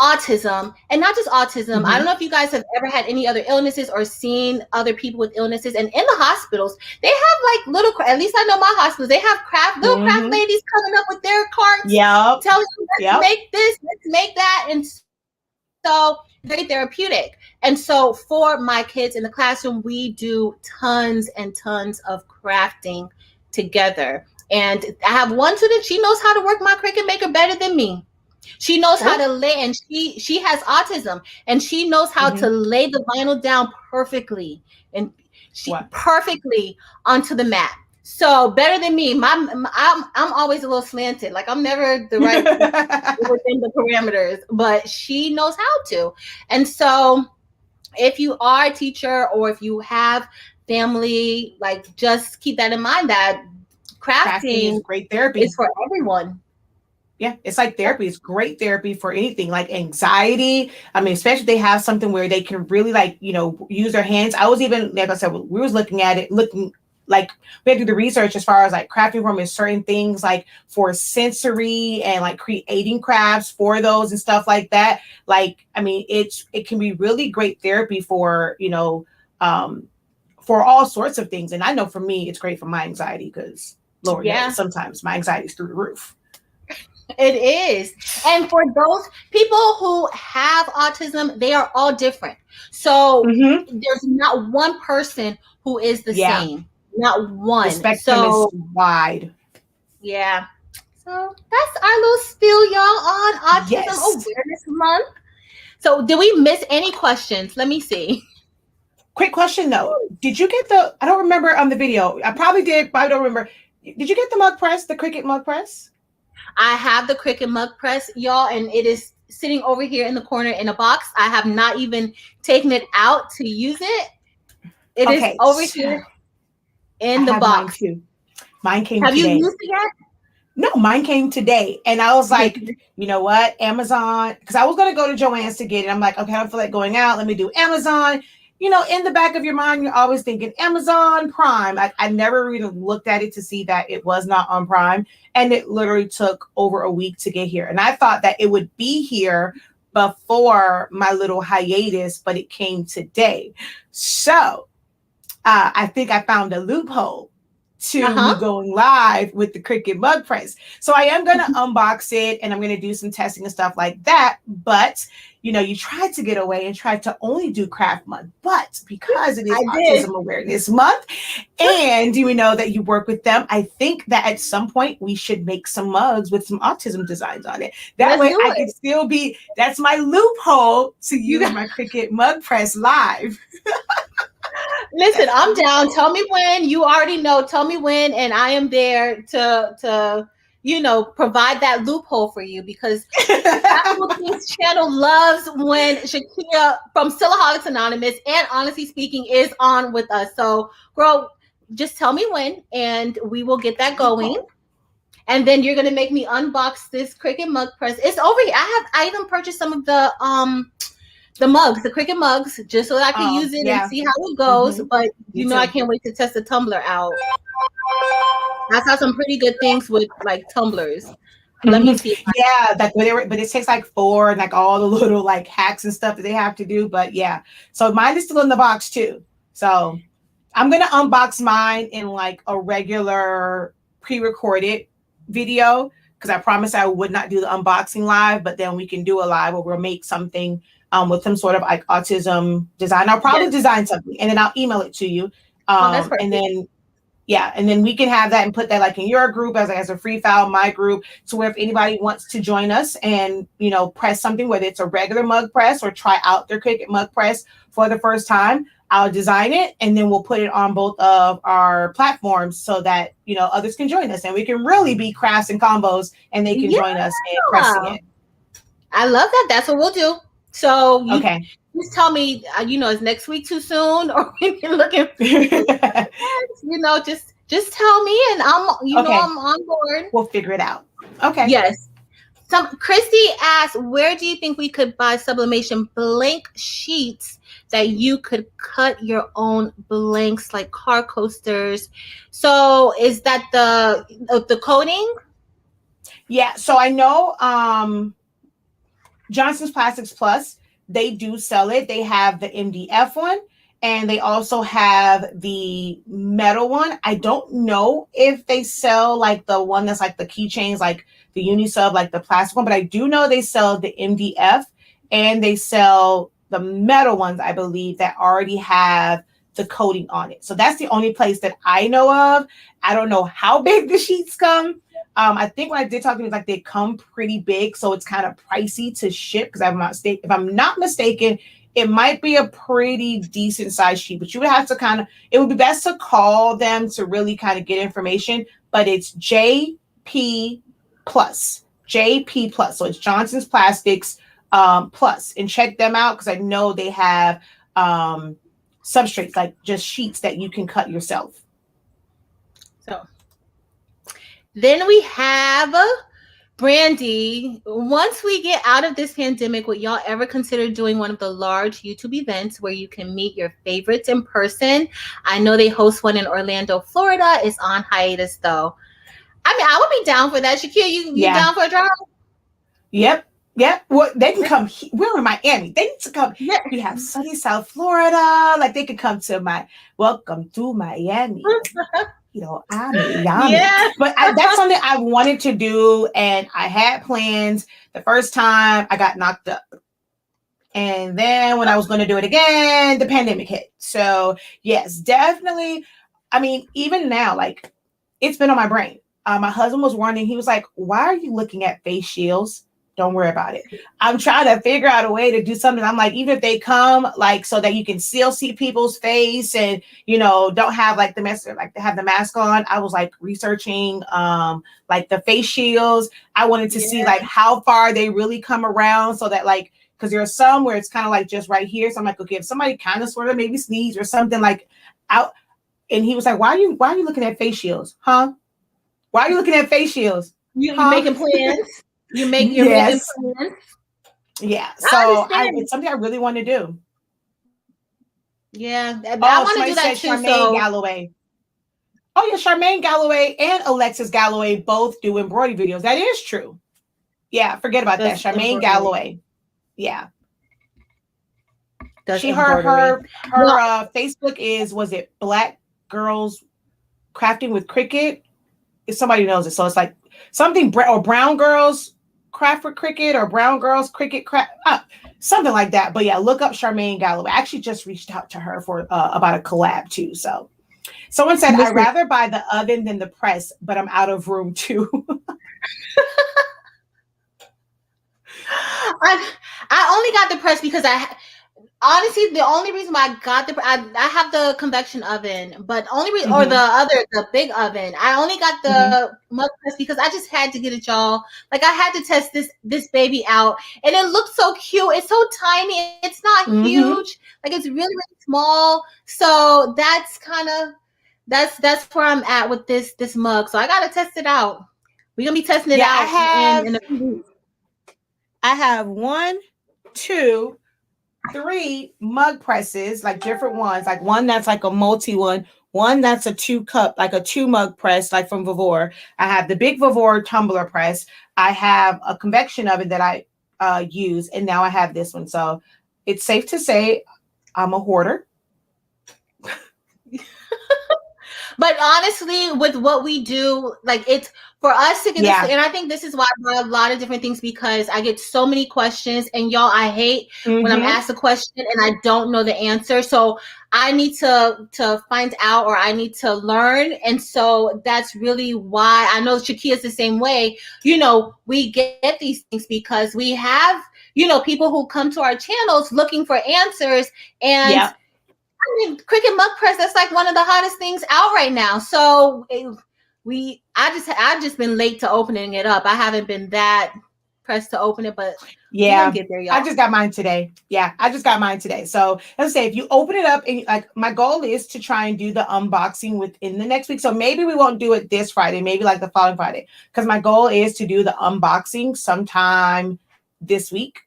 autism, and not just autism. I don't know if you guys have ever had any other illnesses or seen other people with illnesses. And in the hospitals, they have like at least I know my hospitals, they have little craft ladies coming up with their carts, telling you, let's make this, let's make that. And so very therapeutic. And so for my kids in the classroom, we do tons and tons of crafting together. And I have one student, she knows how to work my Cricut maker better than me. She knows how to lay, and she has autism, and she knows how to lay the vinyl down perfectly, and perfectly onto the mat. So better than me. I'm always a little slanted. Like I'm never the right within the parameters, but she knows how to. And so if you are a teacher or if you have family, like just keep that in mind that Crafting is crafting great is therapy. for everyone. Yeah, it's like therapy. It's great therapy for anything like anxiety. I mean, especially if they have something where they can really like, use their hands. I was even, like I said, we was looking at it, looking like we had to do the research as far as like crafting room and certain things like for sensory and like creating crafts for those and stuff like that. Like, I mean, it can be really great therapy for all sorts of things. And I know for me, it's great for my anxiety because Lord knows Yeah, sometimes my anxiety is through the roof. it is. And for those people who have autism, they are all different. So Mm-hmm. there's not one person who is the Yeah. same. Not The one. spectrum is So wide. yeah. So that's our little spiel, y'all, on Autism Yes. Awareness Month. So did we miss any questions? Let me see. Quick question though. Did you get I don't remember on the video. I probably did, but I don't remember. Did you get the mug press, the Cricut mug press? I have the Cricut mug press, y'all, and it is sitting over here in the corner in a box. I have not even taken it out to use it. It is Okay. over So here I in the have mine box. too. Mine came Have you today. used it yet? No, mine came today. And I was Okay. like, you know what? Amazon, because I was going to go to Joann's to get it. I'm like, okay, I don't feel like going out. Let me do Amazon. In the back of your mind, you're always thinking Amazon Prime. I never really looked at it to see that it was not on Prime. And it literally took over a week to get here. And I thought that it would be here before my little hiatus, but it came today. So I think I found a loophole to me Uh-huh. going live with the Cricut mug press. So I am going to unbox it and I'm going to do some testing and stuff like that. But, you tried to get away and tried to only do craft month, but because it is I did. Autism Awareness Month and you know that you work with them, I think that at some point we should make some mugs with some autism designs on it. That Let's way do I can it. still that's my loophole to You use got my Cricut mug press live. listen, That's I'm my down. loophole. Tell me when. You already know. Tell me when, and I am there to provide that loophole for you because Capital Kings channel loves when Shakia from Stillaholics Anonymous and Honestly Speaking is on with us. So, girl, just tell me when, and we will get that going. And then you're gonna make me unbox this Cricut mug press. It's over here. I even purchased some of the mugs, the Cricut mugs, just so that I can Oh, use it and yeah. see how it goes. Mm-hmm. But Me I too. can't wait to test the tumbler out. I saw some pretty good things with like tumblers. Let me see. Yeah, but it takes like four and like all the little like hacks and stuff that they have to do. But yeah, so mine is still in the box too. So I'm gonna unbox mine in like a regular pre-recorded video because I promised I would not do the unboxing live, but then we can do a live where we'll make something with some sort of like autism design. I'll probably Yes. design something and then I'll email it to you. Oh, that's And perfect. then yeah, and then we can have that and put that like in your group as a free file, my group, to where if anybody wants to join us and press something, whether it's a regular mug press or try out their Cricut mug press for the first time, I'll design it and then we'll put it on both of our platforms so that others can join us and we can really be crafts and combos and they can Yeah, join us in pressing it. I love that. That's what we'll do. So you Okay. just tell me, is next week too soon, or when you're looking? Just tell me, and Okay. I'm on board. We'll figure it out. Okay. Yes. Christy asked, where do you think we could buy sublimation blank sheets that you could cut your own blanks like car coasters? So is that the coating? Yeah. So I know Johnson's Plastics Plus, they do sell it. They have the MDF one and they also have the metal one. I don't know if they sell like the one that's like the keychains, like the Unisub, like the plastic one, but I do know they sell the MDF and they sell the metal ones, I believe, that already have the coating on it. So that's the only place that I know of. I don't know how big the sheets come. I think when I did talk to them, like they come pretty big, so it's kind of pricey to ship because if I'm not mistaken, it might be a pretty decent size sheet, but you would have to kind of, it would be best to call them to really kind of get information, but it's JP plus, JP plus. So it's Johnson's Plastics plus, and check them out because I know they have substrates, like just sheets that you can cut yourself. So then we have Brandy. Once we get out of this pandemic, would y'all ever consider doing one of the large YouTube events where you can meet your favorites in person? I know they host one in Orlando, Florida. It's on hiatus though. I mean, I would be down for that. Shakia, you down for a drive? Yep. Well, they can come. We're in Miami. They need to come. Yeah. We have sunny South Florida. Like they could come to my welcome to Miami. You know, I'm yummy. Yeah. But that's something I wanted to do, and I had plans. The first time I got knocked up, and then when I was going to do it again, the pandemic hit. So yes, definitely. I mean, even now, like it's been on my brain. My husband was warning. He was like, "Why are you looking at face shields? Don't worry about it." I'm trying to figure out a way to do something. I'm like, even if they come, like, so that you can still see people's face and, you know, don't have like the mask, like to have the mask on. I was like researching, like the face shields. I wanted to see like how far they really come around so that like, because there are some where it's kind of like just right here. So I'm like, okay, if somebody kind of sort of maybe sneeze or something like out. And he was like, why are you looking at face shields? Huh? Why are you looking at face shields? You making plans? You're making plans. Yeah. So it's something I really want to do. Yeah. I want to do that too. Charmaine Galloway. Oh yeah, Charmaine Galloway and Alexis Galloway both do embroidery videos. That is true. Yeah, forget about that. Charmaine Galloway. Yeah. Her Facebook was it Black Girls Crafting with Cricut? If somebody knows it. So it's like something or Brown Girls Craft with Cricut or Brown Girls Cricut Craft, something like that. But yeah, look up Charmaine Galloway. I actually just reached out to her for about a collab too. So someone said, I'd rather buy the oven than the press, but I'm out of room too. I only got the press because honestly, the only reason why I got I have the convection oven, but only or the big oven. I only got the mug press because I just had to get it, y'all. Like I had to test this baby out, and it looks so cute. It's so tiny. It's not huge. Like it's really, really small. So that's kind of that's where I'm at with this mug. So I gotta test it out. We're gonna be testing it out in a few weeks. I have 1, 2, 3 mug presses, like different ones, like one that's like a multi one that's a 2-cup, like a 2 mug press, like from Vivor. I have the big Vivor tumbler press. I have a convection oven that I use, and now I have this one. So it's safe to say I'm a hoarder. But honestly, with what we do, like it's for us to get this, and I think this is why I brought a lot of different things because I get so many questions, and y'all, I hate when I'm asked a question and I don't know the answer. So I need to find out, or I need to learn, and so that's really why I know Shakia is the same way. You know, we get these things because we have, you know, people who come to our channels looking for answers, and I mean, Cricut mug press, that's like one of the hottest things out right now. So I've just been late to opening it up. I haven't been that pressed to open it, but yeah, get there, y'all. I just got mine today. So let's say if you open it up, and like my goal is to try and do the unboxing within the next week. So maybe we won't do it this Friday, maybe like the following Friday, because my goal is to do the unboxing sometime this week.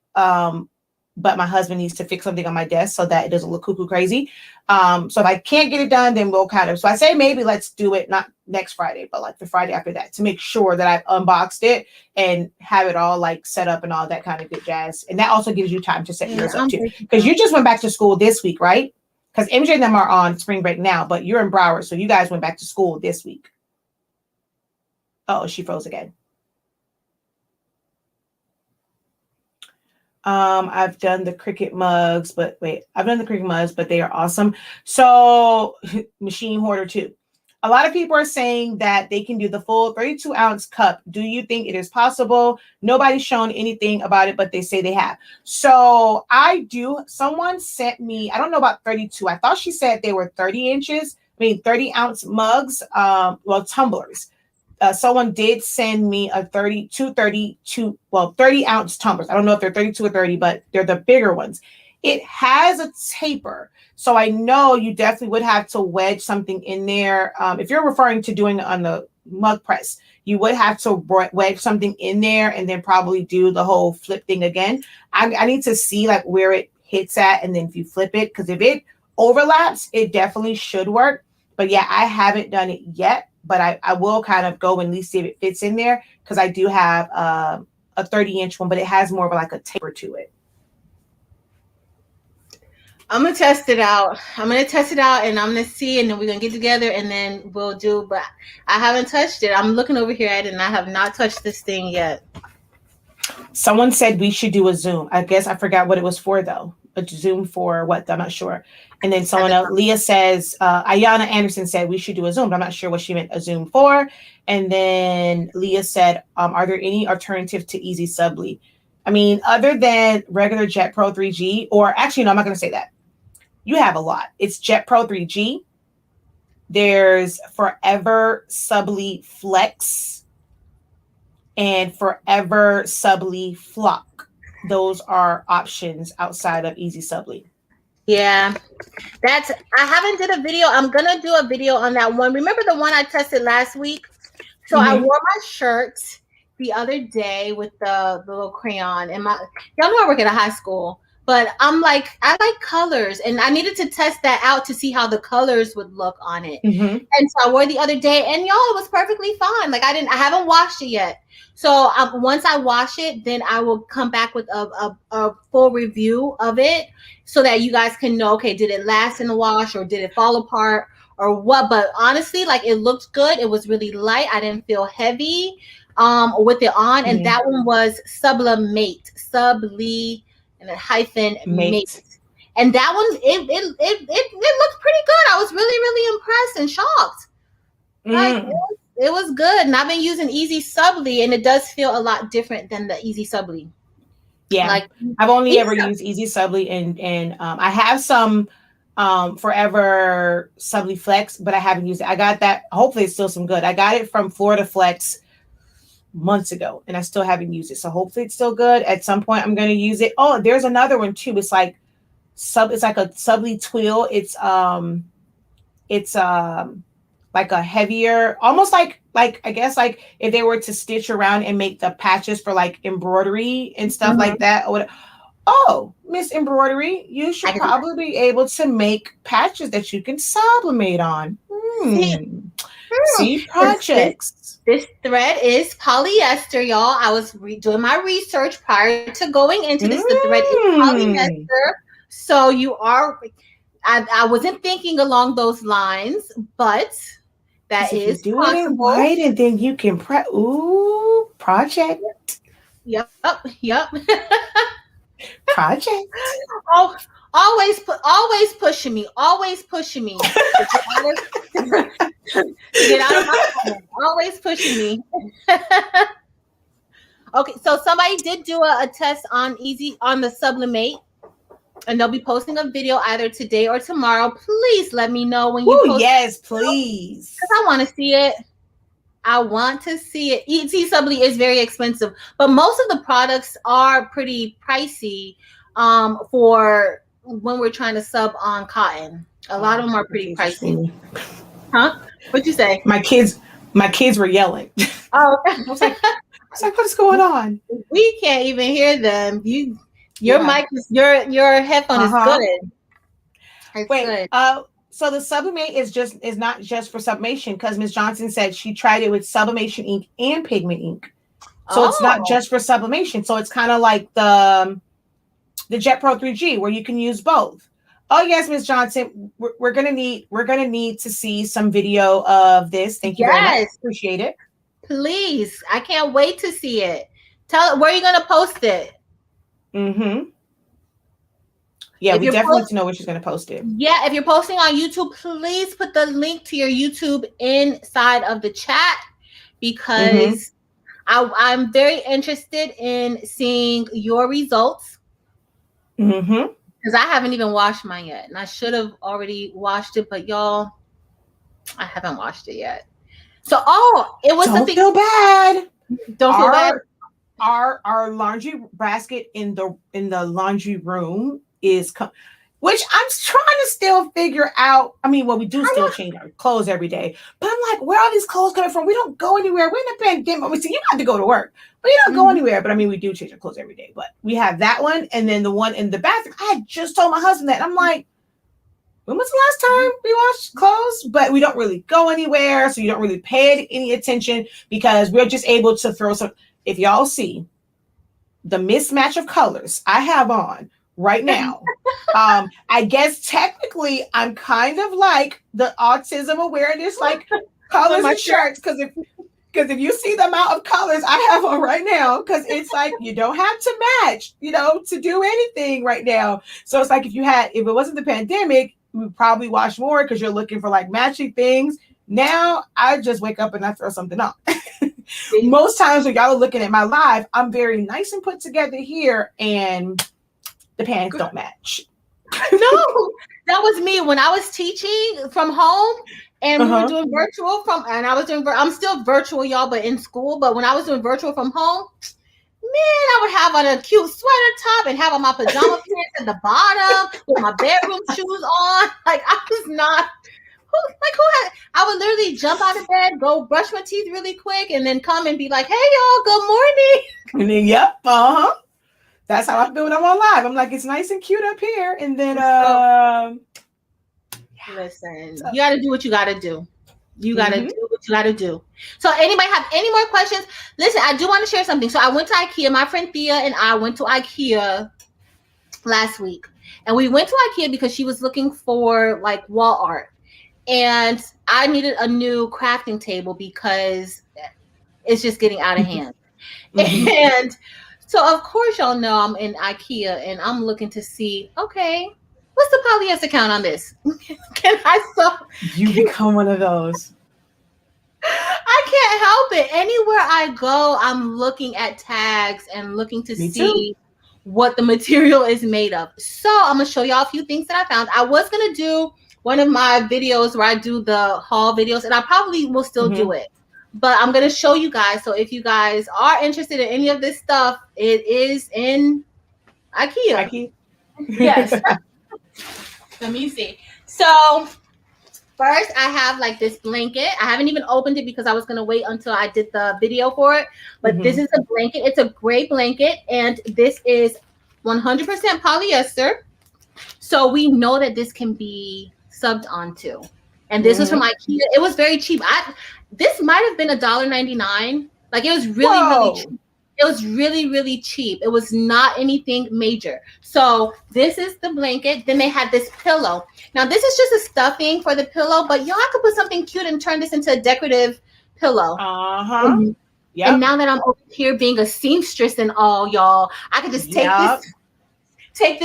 But my husband needs to fix something on my desk so that it doesn't look cuckoo crazy. So if I can't get it done, then we'll kind of, so I say maybe let's do it not next Friday, but like the Friday after that, to make sure that I've unboxed it and have it all like set up and all that kind of good jazz. And that also gives you time to set yours up too. Because you just went back to school this week, right? Because MJ and them are on spring break now, but you're in Broward. So you guys went back to school this week. Oh, she froze again. I've done the Cricut mugs, but they are awesome. So machine hoarder too. A lot of people are saying that they can do the full 32-ounce cup. Do you think it is possible? Nobody's shown anything about it, but they say they have. So I do. Someone sent me, I don't know about 32. I thought she said they were 30 inches. I mean, 30-ounce mugs, well, tumblers. Someone did send me a 30-ounce tumblers. I don't know if they're 32 or 30, but they're the bigger ones. It has a taper. So I know you definitely would have to wedge something in there. If you're referring to doing it on the mug press, you would have to wedge something in there and then probably do the whole flip thing again. I need to see like where it hits at, and then if you flip it, because if it overlaps, it definitely should work. But yeah, I haven't done it yet, but I will kind of go and at least see if it fits in there, because I do have a 30-inch one, but it has more of like a taper to it. I'm gonna test it out. I'm gonna test it out, and I'm gonna see, and then we're gonna get together, and then we'll do. But I haven't touched it. I'm looking over here at it, and I have not touched this thing yet. Someone said we should do a Zoom. I guess I forgot what it was for though. A Zoom for what? I'm not sure. And then someone else, Leah says, Ayana Anderson said we should do a Zoom. But I'm not sure what she meant a Zoom for. And then Leah said, are there any alternative to Easy Subli? I mean, other than regular Jet Pro 3G, or actually, no, I'm not going to say that. You have a lot. It's Jet Pro 3G. There's Forever Subli Flex and Forever Subli Flock. Those are options outside of Easy Subli. Yeah, I haven't did a video. I'm gonna do a video on that one. Remember the one I tested last week? So I wore my shirt the other day with the little crayon, and y'all know I work at a high school, but I'm like, I like colors, and I needed to test that out to see how the colors would look on it. And so I wore the other day, and y'all, it was perfectly fine. Like I haven't washed it yet. So once I wash it, then I will come back with a full review of it, so that you guys can know, okay, did it last in the wash, or did it fall apart, or what? But honestly, like, it looked good. It was really light. I didn't feel heavy with it on. And that one was Sublimate, and then hyphen mate. And that one, it looked pretty good. I was really, really impressed and shocked. Like, it was good. And I've been using Easy Subli, and it does feel a lot different than the Easy Subli. Yeah, like, I've only ever used Easy Subli, and I have some Forever Subli Flex, but I haven't used it. I got that. Hopefully it's still some good. I got it from Florida Flex months ago, and I still haven't used it. So hopefully it's still good. At some point I'm going to use it. Oh, there's another one too. It's like a Subli Twill. It's like a heavier, almost like I guess like if they were to stitch around and make the patches for like embroidery and stuff like that. Oh, Miss Embroidery, you should probably be able to make patches that you can sublimate on. See projects. This thread is polyester, y'all. I was doing my research prior to going into this. The thread is polyester. So I wasn't thinking along those lines, but that is do possible. It in white, and then you can project. Yep. Project. Oh, always pushing me. Always pushing me. Get out of my phone. Always pushing me. Okay, so somebody did do a test on the Sublimate, and they'll be posting a video either today or tomorrow. Please let me know when you post. Yes, please. Because I want to see it. I want to see it. Easy Subli is very expensive, but most of the products are pretty pricey for when we're trying to sub on cotton. A lot of them are pretty pricey. Huh? What'd you say? My kids were yelling. Oh, I was like, what's going on? We can't even hear them. Your mic is your headphone is good. It's good. So the Sublimate is not just for sublimation, because Ms. Johnson said she tried it with sublimation ink and pigment ink. So it's not just for sublimation. So it's kind of like the Jet Pro 3G, where you can use both. Oh yes, Ms. Johnson, we're gonna need to see some video of this. Thank you very much. Appreciate it. Please, I can't wait to see it. Where are you gonna post it? Yeah, If we you're definitely need to know where she's going to post it. yeah, if you're posting on YouTube, please put the link to your YouTube inside of the chat Mm-hmm. because I'm very interested in seeing your results Mm-hmm. because I haven't even washed mine yet, and I should have already washed it, but y'all, I haven't washed it yet. So, oh, it was Don't something. feel bad. Don't feel bad. Our laundry basket in the laundry room is which I'm trying to still figure out. I mean, well, we do still change our clothes every day, but I'm like, where are these clothes coming from? We don't go anywhere. We're in a pandemic. We see you have to go to work, but you don't go anywhere. But I mean, we do change our clothes every day. But we have that one, and then the one in the bathroom. I had just told my husband that. And I'm like, when was the last time we washed clothes? But we don't really go anywhere, so you don't really pay any attention because we're just able to throw some. If y'all see the mismatch of colors I have on right now, I guess technically I'm kind of like the autism awareness, like colors and shirts, because if you see the amount of colors I have on right now, because it's like you don't have to match, to do anything right now. So it's like if it wasn't the pandemic, we would probably wash more because you're looking for like matching things. Now I just wake up and I throw something on. Most times when y'all are looking at my live, I'm very nice and put together here, and the pants don't match. No, that was me when I was teaching from home and we were doing virtual I'm still virtual, y'all, but in school. But when I was doing virtual from home, man, I would have on a cute sweater top and have on my pajama pants at the bottom with my bedroom shoes on. Like I was not. I would literally jump out of bed, go brush my teeth really quick, and then come and be like, "Hey, y'all, good morning." And then, yep, that's how I feel when I'm on live. I'm like, it's nice and cute up here, and then listen, you got to do what you got to do. You got to do what you got to do. So, anybody have any more questions? Listen, I do want to share something. So, I went to IKEA. My friend Thea and I went to IKEA last week, and we went to IKEA because she was looking for like wall art. And I needed a new crafting table because it's just getting out of hand. And so, of course, y'all know I'm in IKEA and I'm looking to see, okay, what's the polyester count on this? Can I sell? You become one of those. I can't help it. Anywhere I go, I'm looking at tags and looking to see what the material is made of. So I'm going to show y'all a few things that I found. I was going to do one of my videos where I do the haul videos, and I probably will still do it. But I'm going to show you guys. So if you guys are interested in any of this stuff, it is in IKEA. Yes. Let me see. So first, I have like this blanket. I haven't even opened it because I was going to wait until I did the video for it. But this is a blanket. It's a gray blanket, and this is 100% polyester. So we know that this can be subbed onto. And this was from IKEA. It was very cheap. This might have been $1.99. Like it was really cheap. It was really, really cheap. It was not anything major. So this is the blanket. Then they had this pillow. Now this is just a stuffing for the pillow, but y'all could put something cute and turn this into a decorative pillow. And now that I'm over here being a seamstress and all, y'all, I could just take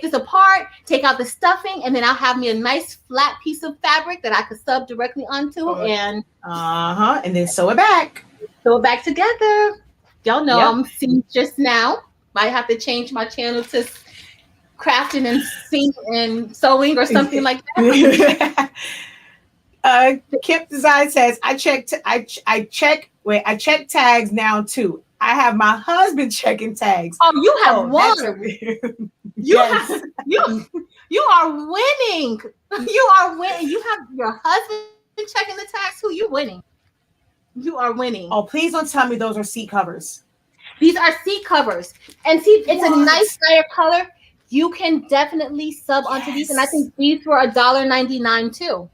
this apart, take out the stuffing, and then I'll have me a nice flat piece of fabric that I could sub directly onto and then sew it back. Sew it back together. Y'all know I'm seamstress now. Might have to change my channel to crafting and sewing or something like that. Kip Design says, I check tags now too. I have my husband checking tags. Oh, you have won. You are winning. You are winning. You have your husband checking the tags. Who you winning? You are winning. Oh, please don't tell me those are seat covers. These are seat covers. And see, it's a nice lighter color. You can definitely sub onto these. And I think these were $1.99 too.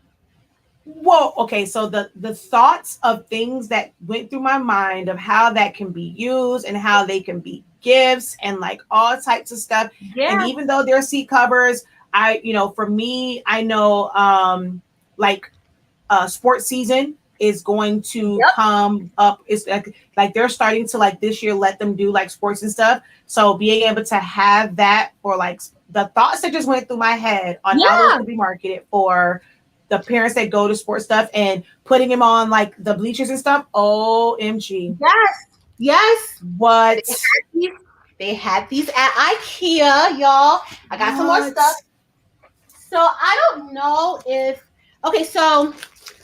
Whoa. Okay. So the thoughts of things that went through my mind of how that can be used and how they can be gifts and like all types of stuff. Yeah. And even though they're seat covers, for me, I know like sports season, is going to Yep. come up. It's like they're starting to like this year let them do like sports and stuff. So being able to have that for like the thoughts that just went through my head on how those Yeah. could be marketed for the parents that go to sports stuff and putting him on like the bleachers and stuff. OMG. Yes. Yes. They What? had these, they had these at IKEA, y'all. I got some more What? stuff. So I don't know if okay, so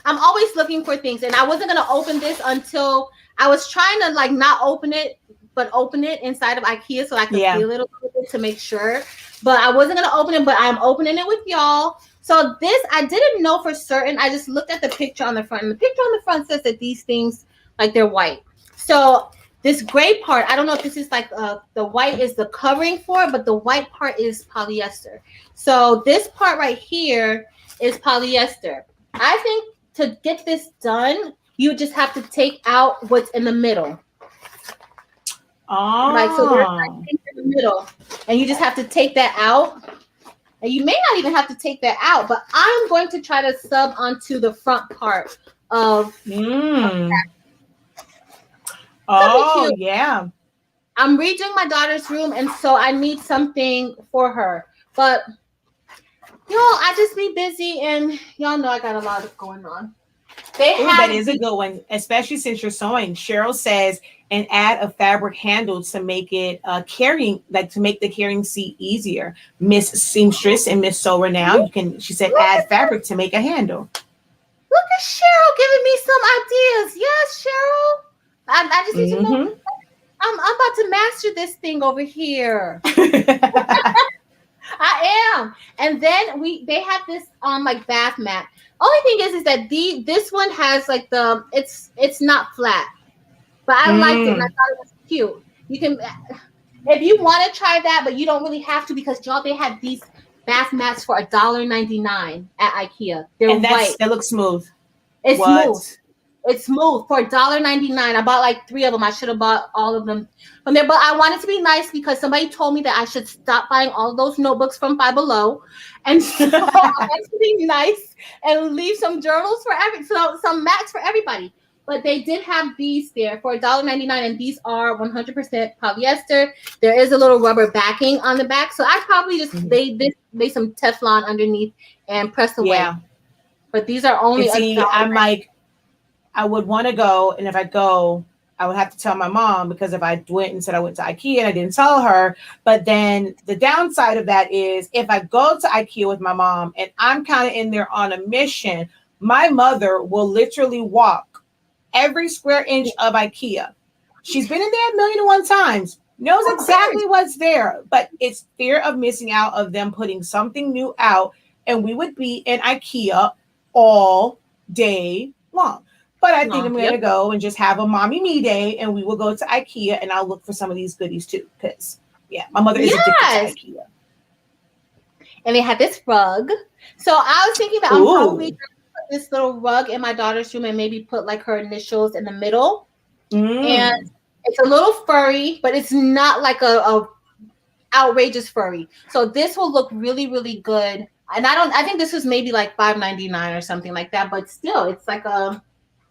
I'm always looking for things, and I wasn't gonna open this until I was trying to like not open it, but open it inside of IKEA so I could Yeah. feel it a little bit to make sure. But I wasn't gonna open it, but I'm opening it with y'all. So this I didn't know for certain. I just looked at the picture on the front, and the picture on the front says that these things like they're white. So this gray part, I don't know if this is like the white is the covering for it, but the white part is polyester. So this part right here is polyester. I think to get this done, you just have to take out what's in the middle. Like, so there's like Oh. things in the middle, and you just have to take that out. And you may not even have to take that out, but I'm going to try to sub onto the front part of Mm. something Oh, cute. yeah. I'm redoing my daughter's room, and so I need something for her. But I just be busy, and y'all know I got a lot of going on. They Oh, that have is a good one, especially since you're sewing. Cheryl says, and add a fabric handle to make it carrying, like to make the carrying seat easier. Miss Seamstress and Miss Sewer now, you can, she said, look add at this. fabric to make a handle. Look at Cheryl giving me some ideas. Yes, Cheryl. I just need to know. Mm-hmm. I'm about to master this thing over here. I am. And then they have this like bath mat. Only thing is that this one has like it's not flat, but I liked it and I Mm. thought it was cute. You can if you want to try that, but you don't really have to because y'all they have these bath mats for $1.99 at IKEA. They're And white. that looks smooth. It's smooth. What? It's smooth for $1.99. I bought like 3 of them. I should have bought all of them from there, but I wanted to be nice because somebody told me that I should stop buying all of those notebooks from Five Below, and so I wanted to be nice and leave some journals for some mats for everybody. But they did have these there for $1.99, and these are 100% polyester. There is a little rubber backing on the back, so I probably just lay some Teflon underneath and press away. Yeah. But these are only And a see, dollar. I'm like, I would want to go, and if I go, I would have to tell my mom because if I went and said I went to IKEA and I didn't tell her, but then the downside of that is if I go to IKEA with my mom and I'm kind of in there on a mission, my mother will literally walk every square inch of IKEA. She's been in there a million and one times, knows exactly what's there, but it's fear of missing out of them putting something new out, and we would be in IKEA all day long. But I think I'm going Yep. to go and just have a mommy me day, and we will go to IKEA, and I'll look for some of these goodies too. Because, yeah, my mother is addicted to Yes. IKEA. And they had this rug. So I was thinking that I'm probably Ooh. going to put this little rug in my daughter's room and maybe put like her initials in the middle. And Mm. it's a little furry, but it's not like a outrageous furry. So this will look really, really good. And I think this was maybe like $5.99 or something like that. But still, it's like a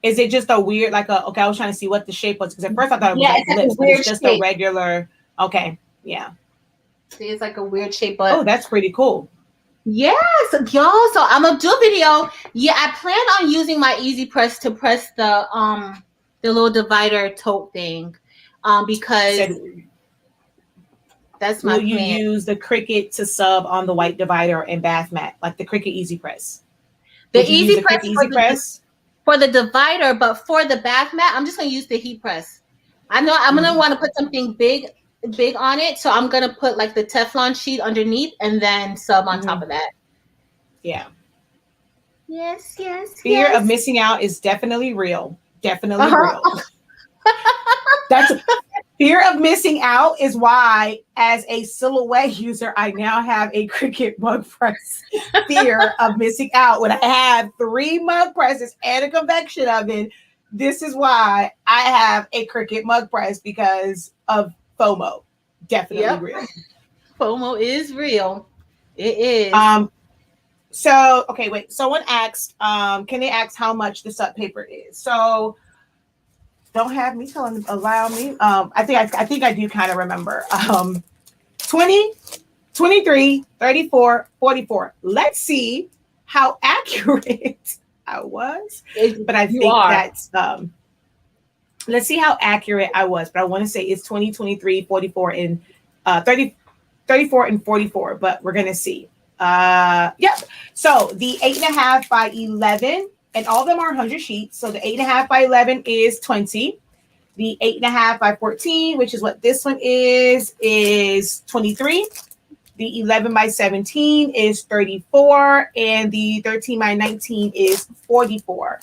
Is it just a weird, like a, okay, I was trying to see what the shape was because at first I thought it was yeah, like it's like a lips, but it's weird just a shape. regular, okay, yeah. See, it's like a weird shape, Oh, but that's pretty cool. yes, y'all. So I'm gonna do a video. Yeah, I plan on using my Easy Press to press the little divider tote thing, because Said, that's my will you plan. use the Cricut to sub on the white divider and bath mat, like the Cricut Easy Press? The Would you use Easy the Press Cricut Easy Press? for the divider, but for the bath mat, I'm just gonna use the heat press. I know I'm gonna want to put something big on it, so I'm gonna put like the Teflon sheet underneath and then sub on top of that. Yeah. Yes, yes, Fear yes. of missing out is definitely real. Definitely Uh-huh. real. That's fear of missing out is why, as a silhouette user, I now have a Cricut mug press. Fear of missing out when I have 3 mug presses and a convection oven. This is why I have a Cricut mug press because of FOMO. Definitely Yep. real. FOMO is real. It is. So, okay, wait. Someone asked, can they ask how much the sub paper is? So, don't have me telling, allow me. I think I do kind of remember. 20, 23, 34, 44. Let's see how accurate I was. But I You think are. that's, let's see how accurate I was. But I want to say it's 20, 23, 44, and 30, 34 and 44. But we're going to see. Yep. So the 8.5 by 11, and all of them are 100 sheets. So the 8.5 by 11 is 20. The 8.5 by 14, which is what this one is 23. The 11 by 17 is 34, and the 13 by 19 is 44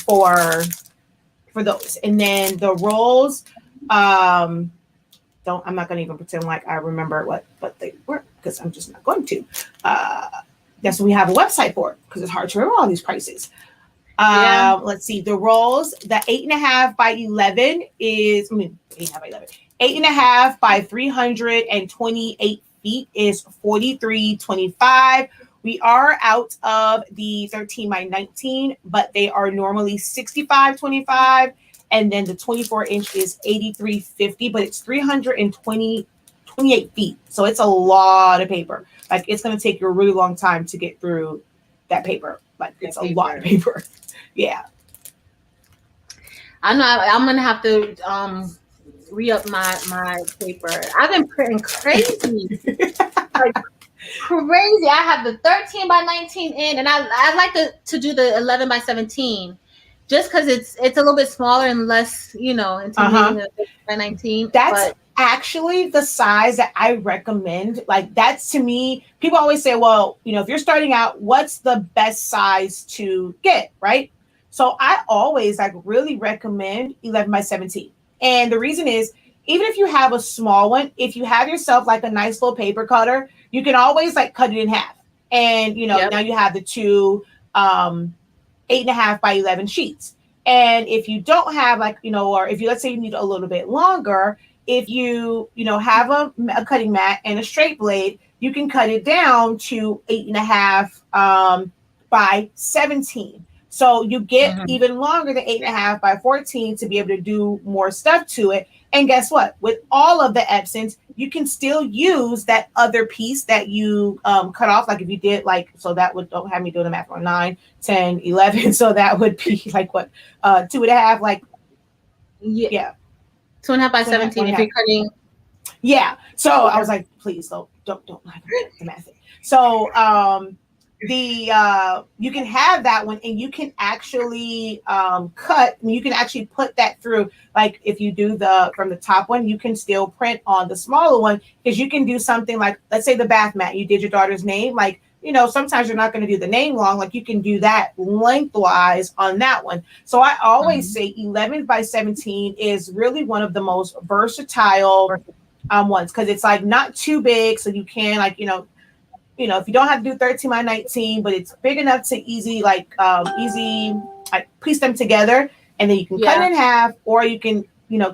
for those. And then the rolls, I'm not going to even pretend like I remember what they were, because I'm just not going to. That's what we have a website for, because it's hard to remember all these prices. Let's see, the rolls, the 8.5 by 11 is, 8.5 by 11. 8.5 by 328 feet is 43.25. We are out of the 13 by 19, but they are normally 65.25. And then the 24 inch is 83.50, but it's 328 feet. So it's a lot of paper. Like, it's going to take you a really long time to get through that paper. Like, it's a lot of paper. Yeah. I know I'm going to have to re-up my paper. I've been printing crazy. Like, crazy. I have the 13 by 19 in, and I like to do the 11 by 17, just because it's a little bit smaller and less, intimidating than 13 by 19. That's actually the size that I recommend. Like, that's, to me, people always say, well, if you're starting out, what's the best size to get, right? So I always really recommend 11 by 17. And the reason is, even if you have a small one, if you have yourself like a nice little paper cutter, you can always cut it in half. And, now you have the two 8.5 by 11 sheets. And if you don't have or if you, let's say you need a little bit longer, if you, have a cutting mat and a straight blade, you can cut it down to 8.5 by 17. So you get even longer than 8.5 by 14 to be able to do more stuff to it. And guess what? With all of the Epsons, you can still use that other piece that you cut off. Like if you did so that would, don't have me doing the math on 9, 10, 11. So that would be 2.5, yeah. 2.5 by 17 if you're cutting. Yeah. So I was like, please don't the math. So you can have that one, and you can actually you can actually put that through. Like if you do from the top one, you can still print on the smaller one, because you can do something like, let's say the bath mat, you did your daughter's name, sometimes you're not going to do the name long, you can do that lengthwise on that one. So I always say 11 by 17 is really one of the most versatile ones, because it's not too big, so you can if you don't have to do 13 by 19, but it's big enough to easy piece them together, and then you can cut it in half, or you can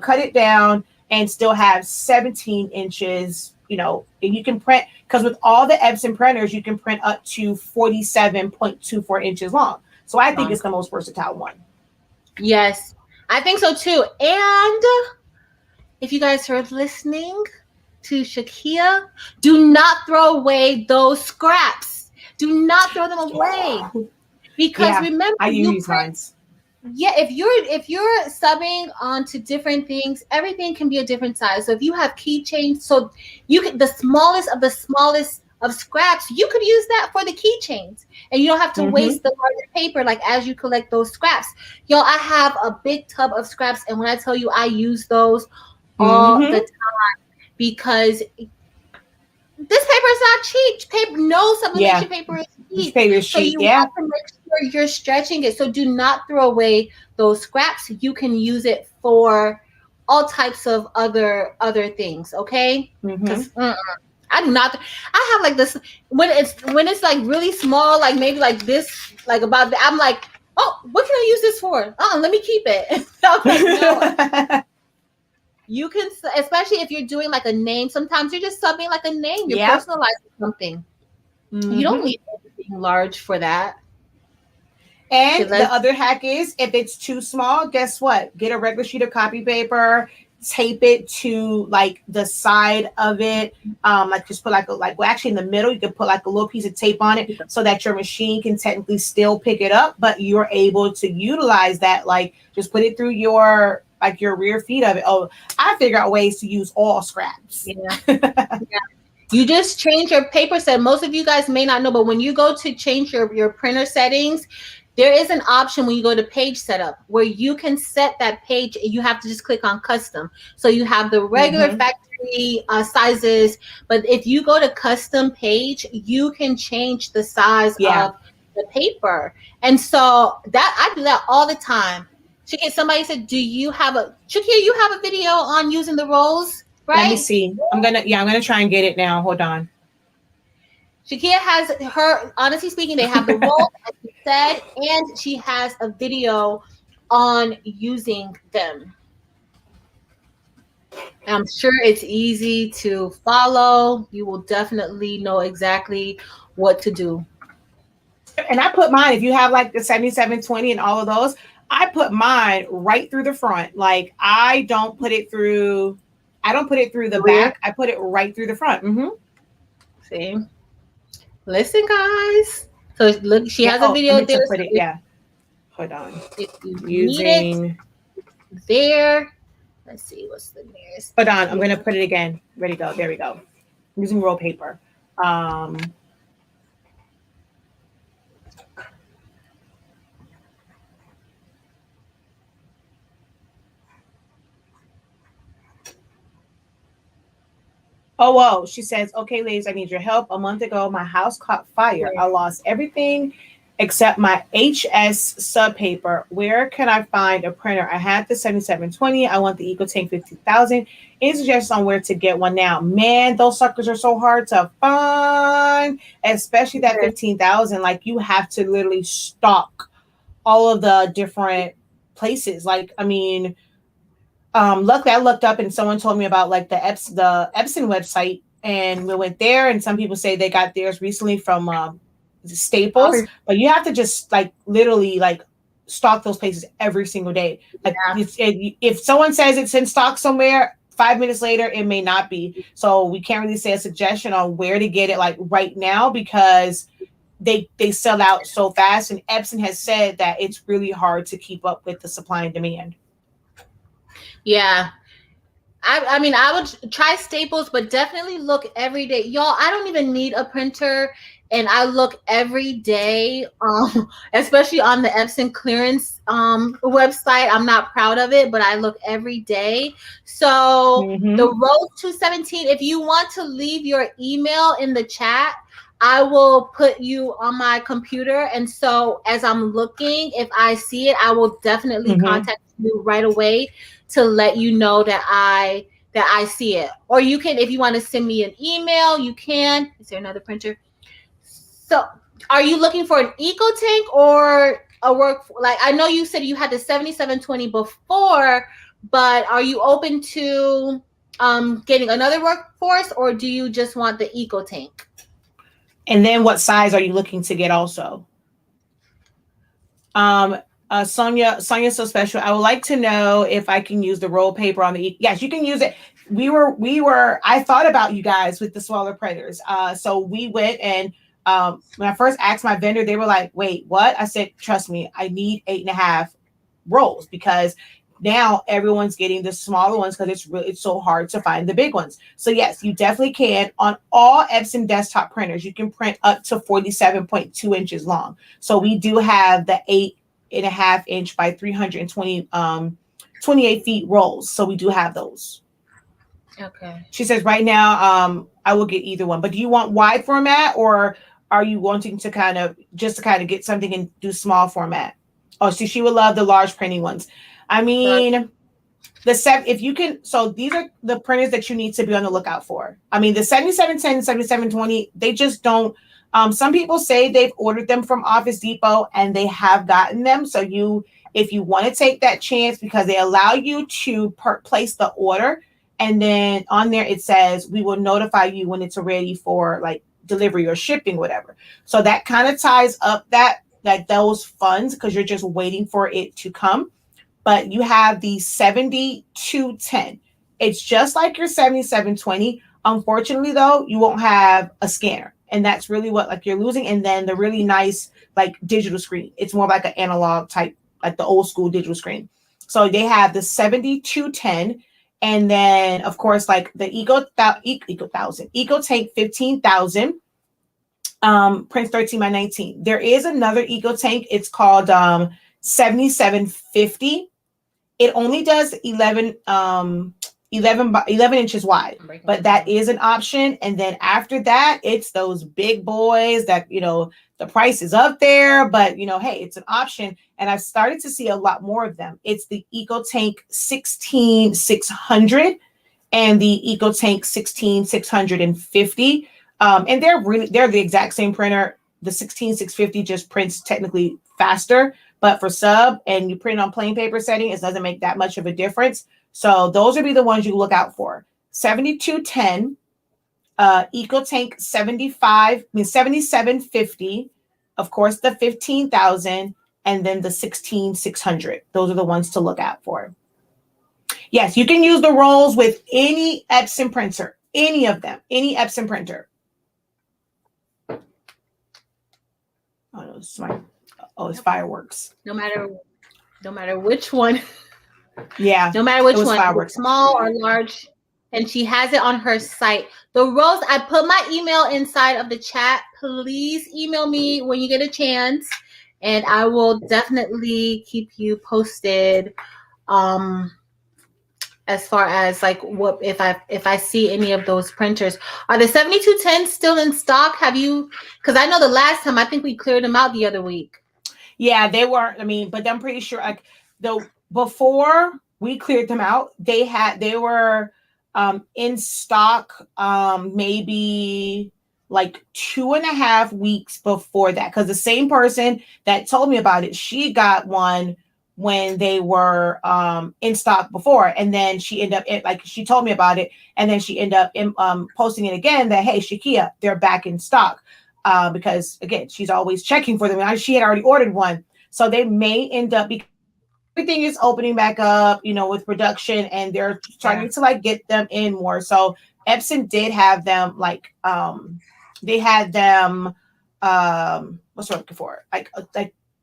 cut it down and still have 17 inches. And you can print, because with all the Epson printers, you can print up to 47.24 inches long. So I think it's the most versatile one. Yes, I think so too. And if you guys are listening to Shakia, do not throw away those scraps. Do not throw them away, because remember, I use mine. Yeah, if you're subbing onto different things, everything can be a different size. So if you have keychains, so you can, the smallest of scraps, you could use that for the keychains, and you don't have to waste the larger paper as you collect those scraps. Y'all, I have a big tub of scraps, and when I tell you, I use those all the time, because this paper is not cheap. No sublimation paper is cheap. Paper is so cheap. You have to make sure you're stretching it. So do not throw away those scraps. You can use it for all types of other things. Okay. I do not. I have this when it's really small, maybe this, about the, I'm like, oh, what can I use this for? Let me keep it. No. You can, especially if you're doing a name. Sometimes you're just subbing a name. You're personalizing something. You don't need everything. being large for that. And the other hack is, if it's too small, guess what? Get a regular sheet of copy paper, tape it to like the side of it. Like just put well, actually in the middle, you can put like a little piece of tape on it so that your machine can technically still pick it up, but you're able to utilize that. Like just put it through your rear feet of it. Oh, I figure out ways to use all scraps. Yeah. Yeah. You just change your paper set. Most of you guys may not know, but when you go to change your printer settings, there is an option when you go to page setup where you can set that page. You have to just click on custom. So you have the regular factory sizes, but if you go to custom page, you can change the size of the paper. And so that I do that all the time. Shakia, somebody said, you have a video on using the rolls? Right? Let me see. I'm gonna try and get it now. Hold on. Shakia has her, honestly speaking, they have the roll, as she said, and she has a video on using them. I'm sure it's easy to follow. You will definitely know exactly what to do. And I put mine, if you have like the 7720 and all of those, I put mine right through the front. Like I don't put it through the back. I put it right through the front. See? Listen, guys. So look, she has a video there. Put it, hold on. If you using need it, there. Let's see what's the nearest. Hold on. I'm gonna put it again. Ready to go. There we go. I'm using roll paper. Oh, whoa. She says, okay, ladies, I need your help. A month ago, my house caught fire. I lost everything except my HS sub paper. Where can I find a printer? I had the 7720. I want the EcoTank 50,000. Any suggestions on where to get one now? Man, those suckers are so hard to find, especially that 15,000. Like you have to literally stock all of the different places. Like, I mean, luckily I looked up and someone told me about like the Epson website, and we went there, and some people say they got theirs recently from Staples, but you have to just like literally like stock those places every single day. Like if someone says it's in stock somewhere, 5 minutes later it may not be. So we can't really say a suggestion on where to get it like right now, because they sell out so fast, and Epson has said that it's really hard to keep up with the supply and demand. Yeah. I mean, I would try Staples, but definitely look every day. Y'all, I don't even need a printer, and I look every day, especially on the Epson clearance website. I'm not proud of it, but I look every day. So the Rose 217, if you want to leave your email in the chat, I will put you on my computer. And so as I'm looking, if I see it, I will definitely contact you right away to let you know that I see it. Or you can, if you want to send me an email, you can. Is there another printer? So are you looking for an EcoTank or a work? Like, I know you said you had the 7720 before, but are you open to getting another workforce, or do you just want the EcoTank? And then what size are you looking to get also? Sonia so special. I would like to know if I can use the roll paper on the yes, you can use it. I thought about you guys with the smaller printers. So we went, and when I first asked my vendor, they were like, wait, what? I said, trust me, I need 8.5 rolls, because now everyone's getting the smaller ones because it's so hard to find the big ones. So yes, you definitely can. On all Epson desktop printers, you can print up to 47.2 inches long. So we do have the 8.5 inch by 320 28 feet rolls. So we do have those. Okay. She says right now, I will get either one. But do you want wide format, or are you wanting to kind of get something and do small format? Oh, so she would love the large printing ones. I mean, if you can, so these are the printers that you need to be on the lookout for. I mean, the 7710 and 7720, they just don't. Some people say they've ordered them from Office Depot and they have gotten them. So if you want to take that chance, because they allow you to place the order, and then on there it says we will notify you when it's ready for like delivery or shipping, whatever. So that kind of ties up that like those funds because you're just waiting for it to come. But you have the 7210. It's just like your 7720. Unfortunately, though, you won't have a scanner. And that's really what like you're losing. And then the really nice like digital screen. It's more like an analog type, like the old school digital screen. So they have the 7210. And then of course, like the Eco Tank 15,000. Prince 13 by 19. There is another Eco Tank. It's called 7750. It only does 11 inches wide, but that is an option. And then after that, it's those big boys that, you know, the price is up there, but you know, hey, it's an option. And I've started to see a lot more of them. It's the Eco Tank 16600 and the Eco Tank 16650. And they're the exact same printer. The 16650 just prints technically faster, but for sub and you print on plain paper setting, it doesn't make that much of a difference. So those would be the ones you look out for. 7210, Eco Tank 7750, of course the 15,000, and then the 16600. Those are the ones to look out for. Yes, you can use the rolls with any Epson printer, any of them, any Epson printer. Oh, no, it's fireworks. No matter which one. Yeah. No matter which one, fireworks. Small or large. And she has it on her site. The rolls, I put my email inside of the chat. Please email me when you get a chance. And I will definitely keep you posted. As far as like what if I see any of those printers. Are the 7210 still in stock? Have you, because I know the last time I think we cleared them out the other week. Yeah, they were. I mean, but I'm pretty sure like before we cleared them out, they were in stock maybe like 2.5 weeks before that. Because the same person that told me about it, she got one when they were in stock before, and then she ended up she told me about it, and then she ended up posting it again that hey Shakia, they're back in stock because again she's always checking for them. She had already ordered one, so they may end up because everything is opening back up, you know, with production, and they're trying to like get them in more. So Epson did have them like they had them what's I'm looking for like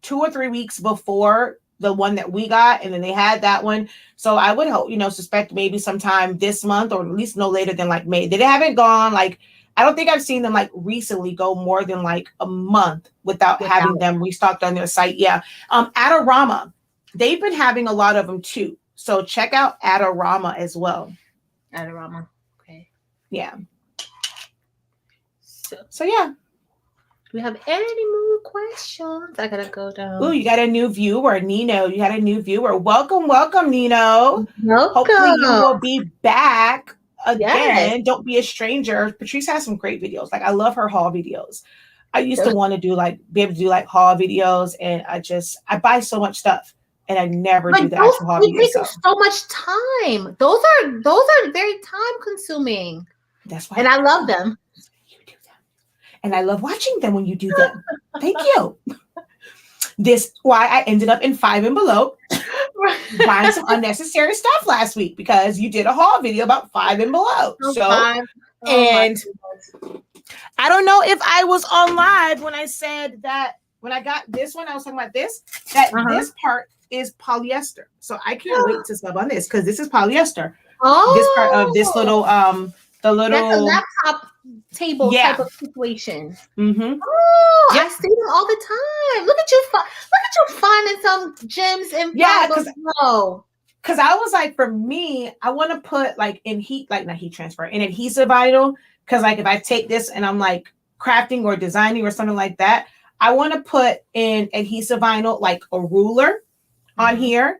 2 or 3 weeks before the one that we got, and then they had that one. So I would hope, suspect maybe sometime this month, or at least no later than like May. They haven't gone like, I don't think I've seen them like recently go more than like a month without having them restocked on their site. Yeah. Adorama, they've been having a lot of them too. So check out Adorama as well. Adorama. Okay. Yeah. So yeah. Do we have any more questions? I gotta go down. Oh, you got a new viewer, Nino. You had a new viewer. Welcome, Nino. Welcome. Hopefully you will be back again. Yes. Don't be a stranger. Patrice has some great videos. Like I love her haul videos. I used to want to be able to do like haul videos, and I buy so much stuff and I never do the actual haul videos. They take so much time. Those are very time consuming. That's why. And I love them. And I love watching them when you do them. Thank you. This why I ended up in 5 and Below buying some unnecessary stuff last week because you did a haul video about 5 and Below. And I don't know if I was on live when I said that when I got this one, I was talking about this, that this part is polyester. So I can't wait to sub on this because this is polyester. Oh, this part of this little the little that's a laptop table type of situation. Mm-hmm. Oh, I see them all the time. Look at you finding some gems in because I was like, for me, I want to put like not heat transfer, in adhesive vinyl. Because like if I take this and I'm like crafting or designing or something like that, I want to put in adhesive vinyl like a ruler on here.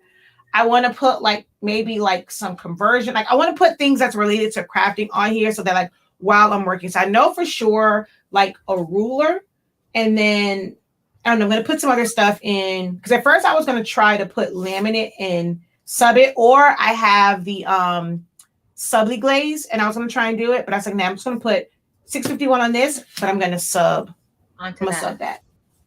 I want to put like maybe like some conversion. Like I want to put things that's related to crafting on here so that like while I'm working. So I know for sure like a ruler, and then I don't know, I'm going to put some other stuff in because at first I was going to try to put laminate and sub it, or I have the Subli glaze and I was going to try and do it, but I was like, nah, I'm just going to put $651 on this, but I'm gonna sub. onto I'm gonna that. sub that.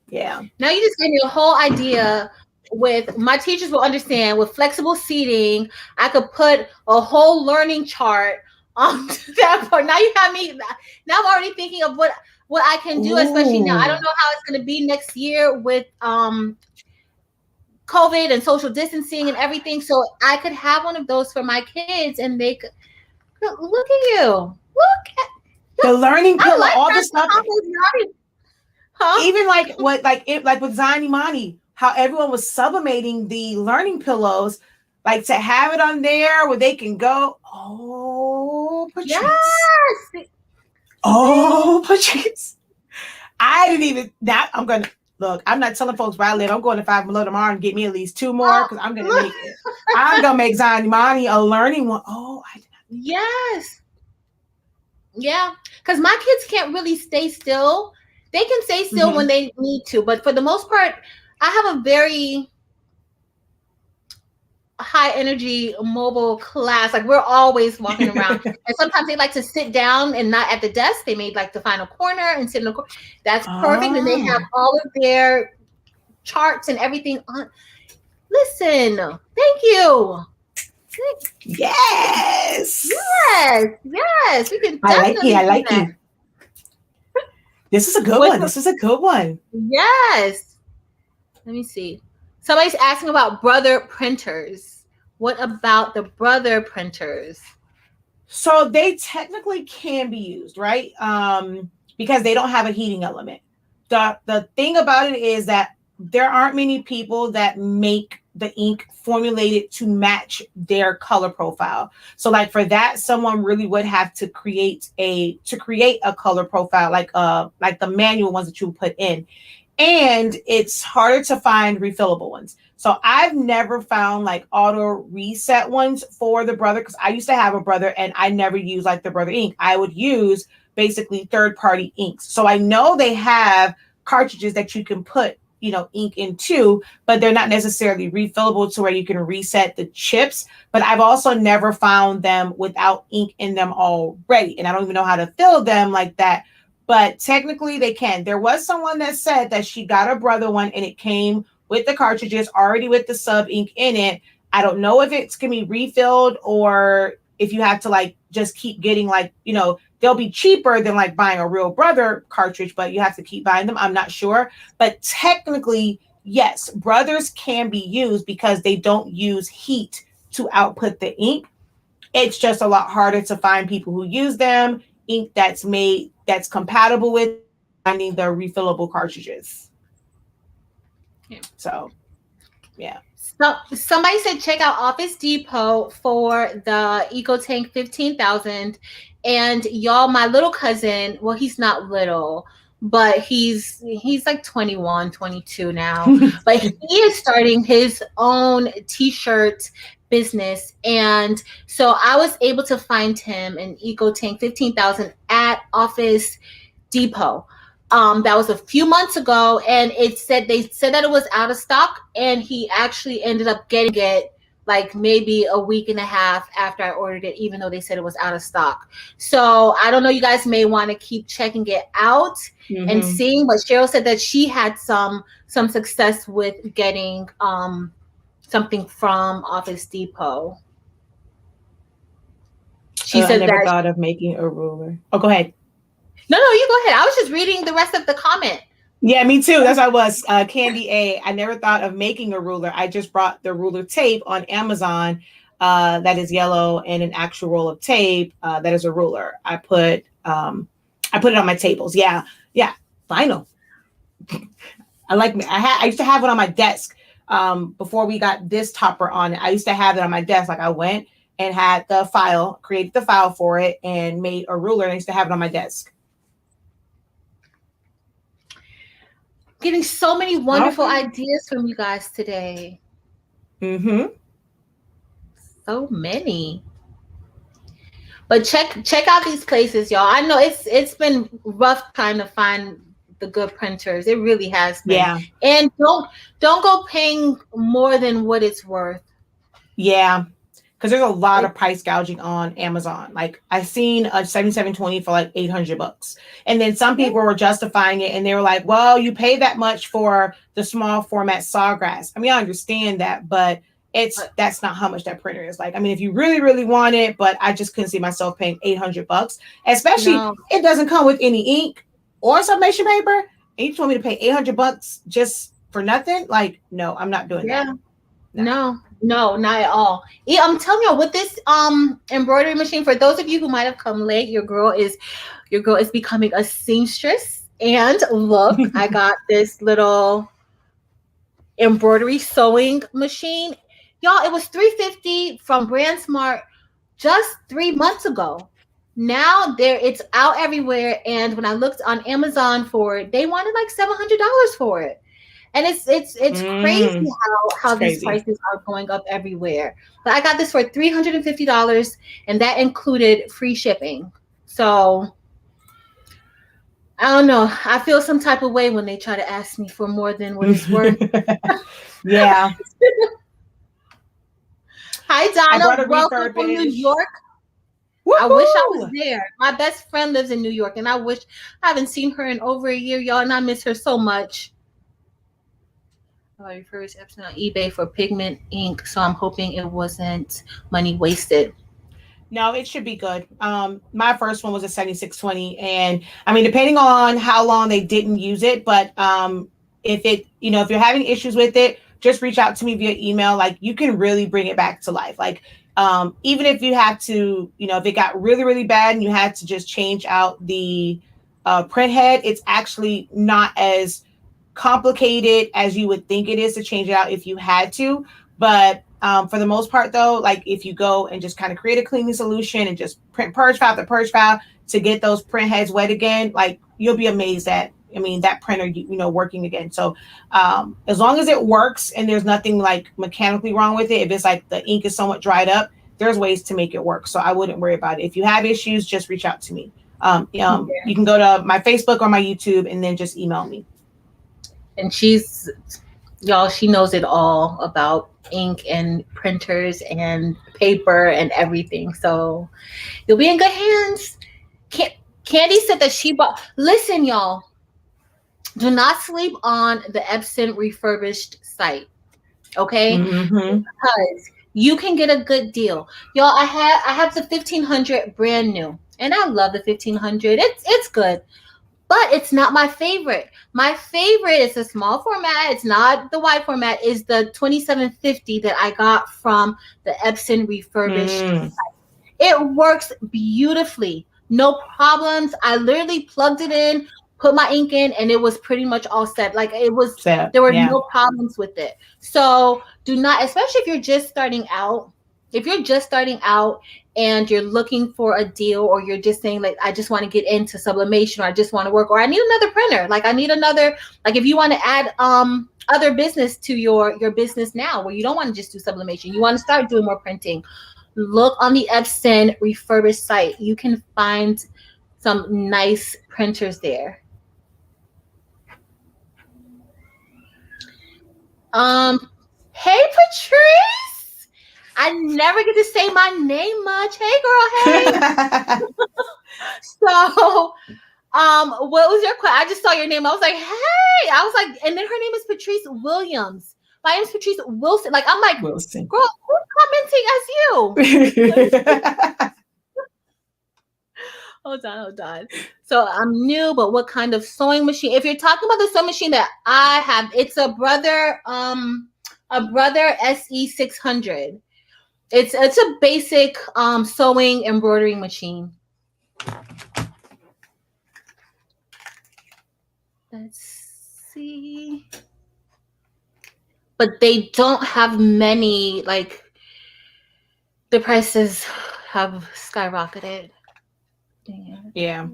Yeah. Now you just gave me a whole idea. With my teachers will understand with flexible seating, I could put a whole learning chart on that part. Now you have me. Now I'm already thinking of what I can do, especially now. I don't know how it's going to be next year with COVID and social distancing and everything. So I could have one of those for my kids, and they could look at you. Look at the learning pillow, like all the stuff. Huh? Even like what, like with Zion Imani, how everyone was sublimating the learning pillows, like to have it on there where they can go. Oh, Patrice. Yes. Oh, Patrice. I didn't even. That I'm gonna look. I'm not telling folks where I live. I'm going to Five Below tomorrow and get me at least 2 more because I'm gonna make it. I'm gonna make Zion Imani a learning one. Oh, I did not. Yes. Yeah, because my kids can't really stay still. They can stay still when they need to, but for the most part, I have a very high energy mobile class. Like we're always walking around, and sometimes they like to sit down and not at the desk. They may like to find a corner and sit in a corner. That's perfect, and they have all of their charts and everything on. Listen, thank you. Yes. Yes. We can. I like it. This is a good one. This is a good one. Yes. Let me see. Somebody's asking about brother printers. What about the brother printers? So they technically can be used, right? Because they don't have a heating element. The thing about it is that there aren't many people that make the ink formulated to match their color profile. So like for that, someone really would have to create a color profile, like the manual ones that you put in. And it's harder to find refillable ones. So I've never found like auto reset ones for the brother, because I used to have a brother and I never used like the brother ink. I would use basically third-party inks. So I know they have cartridges that you can put, ink into, but they're not necessarily refillable to where you can reset the chips. But I've also never found them without ink in them already. And I don't even know how to fill them like that. But technically they can. There was someone that said that she got a brother one and it came with the cartridges already with the sub ink in it. I don't know if it's going to be refilled or if you have to like just keep getting like, they'll be cheaper than like buying a real brother cartridge, but you have to keep buying them. I'm not sure. But technically, yes, brothers can be used because they don't use heat to output the ink. It's just a lot harder to find people who use them, ink that's compatible with finding the refillable cartridges. Yeah. So, yeah. So somebody said check out Office Depot for the EcoTank 15,000. And y'all, my little cousin, well, he's not little, but he's like 21, 22 now. But he is starting his own t-shirt business. And so I was able to find him an EcoTank 15,000 at Office Depot. That was a few months ago, and they said that it was out of stock, and he actually ended up getting it like maybe a week and a half after I ordered it, even though they said it was out of stock. So I don't know, you guys may want to keep checking it out and seeing, but Cheryl said that she had some success with getting something from Office Depot. She said I never thought of making a ruler. Oh, go ahead. No, you go ahead. I was just reading the rest of the comment. Yeah, me too. That's what I was. Candy A. I never thought of making a ruler. I just brought the ruler tape on Amazon that is yellow and an actual roll of tape that is a ruler. I put it on my tables. Yeah. Vinyl. I used to have it on my desk before we got this topper on it. I used to have it on my desk. Like I went and had created the file for it and made a ruler, and I used to have it on my desk. Getting so many wonderful ideas from you guys today. So many. But check out these places, y'all. I know it's been rough trying to find the good printers. It really has been. Yeah. And don't go paying more than what it's worth. Yeah. because there's a lot of price gouging on Amazon. Like I seen a 7720 for like $800, and then some people were justifying it, and they were like, "Well, you pay that much for the small format Sawgrass." I mean, I understand that, but that's not how much that printer is. Like, I mean, if you really, really want it, but I just couldn't see myself paying $800, especially it doesn't come with any ink or sublimation paper. And you told me to pay $800 just for nothing? Like, no, I'm not doing that. No, not at all. I'm telling you, with this embroidery machine, for those of you who might have come late, your girl is becoming a seamstress. And look, I got this little embroidery sewing machine. Y'all, it was $350 from Brand Smart just 3 months ago. Now it's out everywhere. And when I looked on Amazon for it, they wanted like $700 for it. And it's crazy how these prices are going up everywhere. But I got this for $350, and that included free shipping. So I don't know. I feel some type of way when they try to ask me for more than what it's worth. Yeah. Hi, Donna. Welcome from New York. Woo-hoo! I wish I was there. My best friend lives in New York, and I haven't seen her in over a year, y'all, and I miss her so much. I refurbished Epson on eBay for pigment ink, so I'm hoping it wasn't money wasted. No, it should be good. My first one was a 7620, and I mean, depending on how long they didn't use it, but if you're having issues with it, just reach out to me via email. Like, you can really bring it back to life. Like, even if you have to, if it got really, really bad and you had to just change out the print head, it's actually not as complicated as you would think it is to change it out if you had to. But for the most part, though, like if you go and just kind of create a cleaning solution and just print purge file after purge file to get those print heads wet again, like you'll be amazed at, that printer, working again. So as long as it works and there's nothing like mechanically wrong with it, if it's like the ink is somewhat dried up, there's ways to make it work. So I wouldn't worry about it. If you have issues, just reach out to me. You can go to my Facebook or my YouTube and then just email me. And she knows it all about ink and printers and paper and everything. So you'll be in good hands. Candy said that she bought. Listen, y'all, do not sleep on the Epson refurbished site, okay? Mm-hmm. Because you can get a good deal. Y'all, I have the 1500 brand new, and I love the 1500. It's good. But it's not my favorite. My favorite is a small format. It's not the wide format. Is the 2750 that I got from the Epson refurbished site. It works beautifully. No problems. I literally plugged it in, put my ink in, and it was pretty much all set. Like it was, there were no problems with it. So do not, especially if you're just starting out. If you're just starting out and you're looking for a deal, or you're just saying like, I just want to get into sublimation, or I just want to work, or I need another printer. Like I need another, like if you want to add other business to your business now, where you don't want to just do sublimation, you want to start doing more printing, look on the Epson refurbished site. You can find some nice printers there. Hey Patrice, I never get to say my name much. Hey girl, hey. So what was your question? I just saw your name. I was like, hey. I was like, and then her name is Patrice Williams. My name is Patrice Wilson. Like, I'm like, Wilson. Girl, who's commenting as you? Hold on. So I'm new, but what kind of sewing machine? If you're talking about the sewing machine that I have, it's a Brother SE600. It's a basic sewing embroidery machine. Let's see. But they don't have many, like the prices have skyrocketed. Yeah.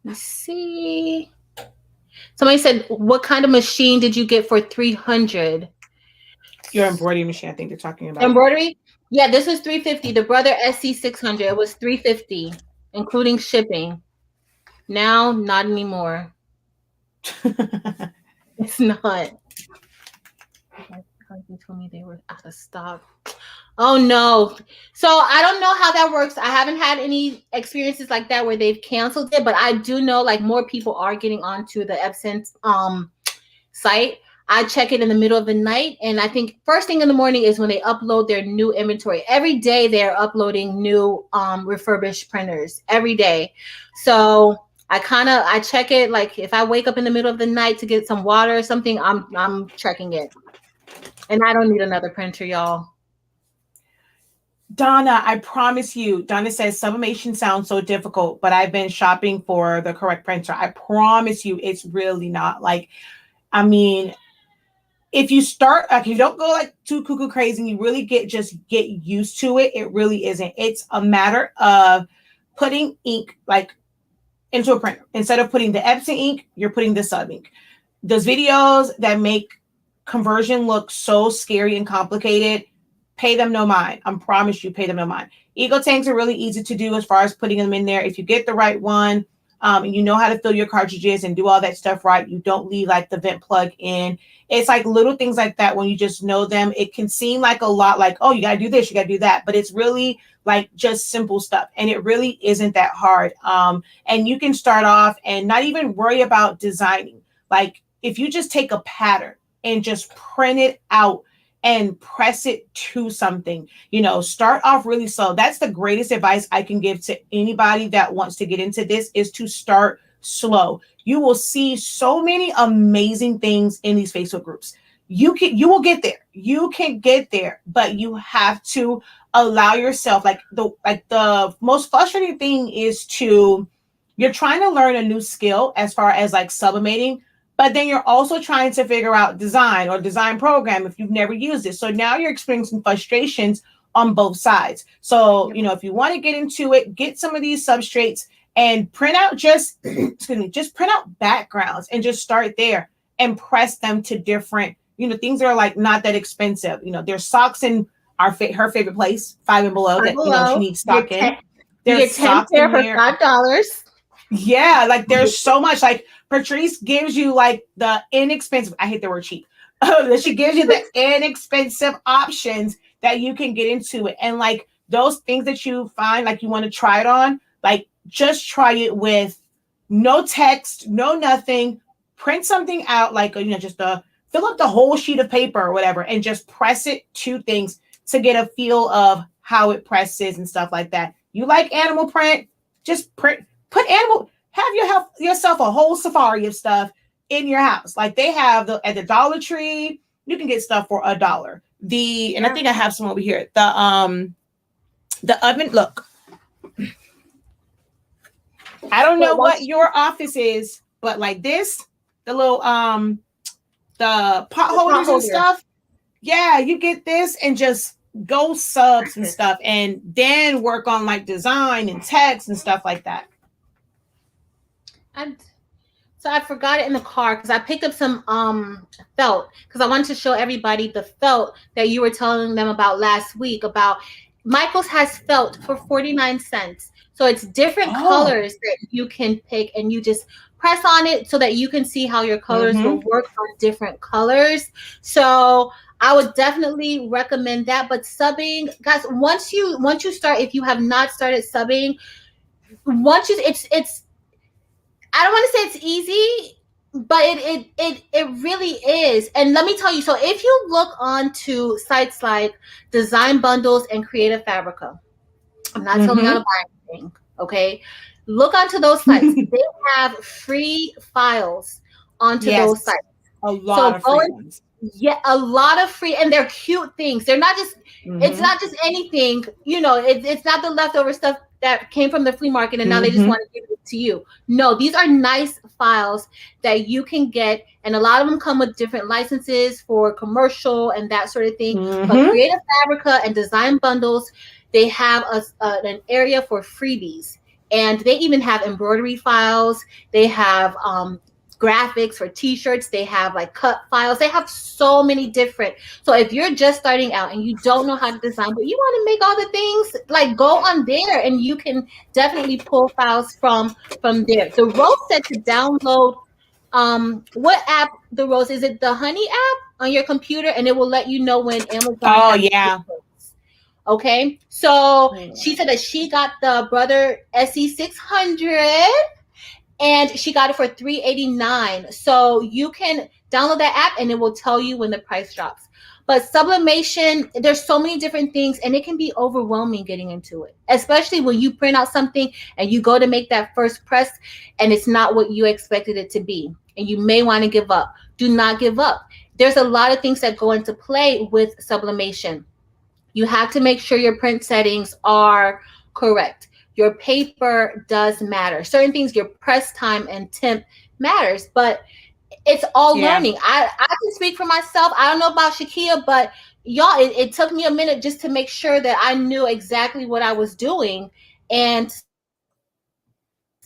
Let's see. Somebody said, what kind of machine did you get for $300? Your embroidery machine, I think they're talking about. Embroidery? Yeah, this was $350. The Brother SE600, it was $350, including shipping. Now, not anymore. It's not. My husband told me they were out of stock. Oh no. So I don't know how that works. I haven't had any experiences like that where they've canceled it, but I do know like more people are getting onto the Epson site. I check it in the middle of the night, and I think first thing in the morning is when they upload their new inventory. Every day they're uploading new refurbished printers every day. So I check it like if I wake up in the middle of the night to get some water or something, I'm checking it. And I don't need another printer, y'all. Donna, I promise you, Donna says sublimation sounds so difficult, but I've been shopping for the correct printer. I promise you, it's really not. Like, I mean, if you start, like, if you don't go like too cuckoo crazy and you really get used to it, it really isn't. It's a matter of putting ink like into a printer. Instead of putting the Epson ink, you're putting the sub ink. Those videos that make conversion look so scary and complicated, pay them no mind. I promise you, pay them no mind. Ego tanks are really easy to do as far as putting them in there. If you get the right one, and you know how to fill your cartridges and do all that stuff right, you don't leave like the vent plug in. It's like little things like that when you just know them. It can seem like a lot, like, oh, you got to do this, you got to do that. But it's really like just simple stuff. And it really isn't that hard. And you can start off and not even worry about designing. Like if you just take a pattern and just print it out and press it to something, start off really slow. That's the greatest advice I can give to anybody that wants to get into this, is to start slow. You will see so many amazing things in these Facebook groups. You will get there. You can get there, but you have to allow yourself, like the most frustrating thing is you're trying to learn a new skill as far as like sublimating, but then you're also trying to figure out design or design program if you've never used it. So now you're experiencing frustrations on both sides. So, if you want to get into it, get some of these substrates and print out just print out backgrounds and just start there and press them to different, things that are like not that expensive. There's socks in her favorite place, Five and Below, that she needs stock in. There's 10 pair for $5. Yeah, like there's so much. Like Patrice gives you like the inexpensive, I hate the word cheap. She gives you the inexpensive options that you can get into it. And like those things that you find like you want to try it on, like just try it with no text, no nothing. Print something out, like just fill up the whole sheet of paper or whatever, and just press it to things to get a feel of how it presses and stuff like that. You like animal print, just put animal, have yourself a whole safari of stuff in your house. Like they have at the Dollar Tree, you can get stuff for $1. And I think I have some over here. The oven, look. I don't know what your office is, but like this, the little the pot holders and stuff. Yeah, you get this and just go subs and stuff, and then work on like design and text and stuff like that. So I forgot it in the car because I picked up some felt because I wanted to show everybody the felt that you were telling them about last week. About Michael's has felt for 49 cents. So it's different colors that you can pick, and you just press on it so that you can see how your colors will work on different colors. So I would definitely recommend that. But subbing, guys, once you start, if you have not started subbing, it's I don't want to say it's easy, but it really is. And let me tell you, so if you look onto sites like Design Bundles and Creative Fabrica, I'm not telling you how to buy anything, okay? Look onto those sites. They have free files onto those sites. A lot of free ones. Yeah, a lot of free, and they're cute things. They're not just, it's not just anything, it's not the leftover stuff that came from the flea market and now they just want to give it to you. No, these are nice files that you can get, and a lot of them come with different licenses for commercial and that sort of thing. But Creative Fabrica and Design Bundles, they have an area for freebies, and they even have embroidery files. They have graphics for t-shirts. They have like cut files. They have so many different. So if you're just starting out and you don't know how to design, but you want to make all the things, like go on there and you can definitely pull files from there. The Rose said to download what app, the Rose, is it the Honey app on your computer, and it will let you know when Amazon Okay, so she Mm. said that she got the Brother SE600 and she got it for $389. So you can download that app and it will tell you when the price drops. But sublimation, there's so many different things and it can be overwhelming getting into it, especially when you print out something and you go to make that first press and it's not what you expected it to be. And you may want to give up. Do not give up. There's a lot of things that go into play with sublimation. You have to make sure your print settings are correct. Your paper does matter. Certain things, your press time and temp matters, but it's all Yeah. learning. I can speak for myself. I don't know about Shakia, but y'all, it took me a minute just to make sure that I knew exactly what I was doing and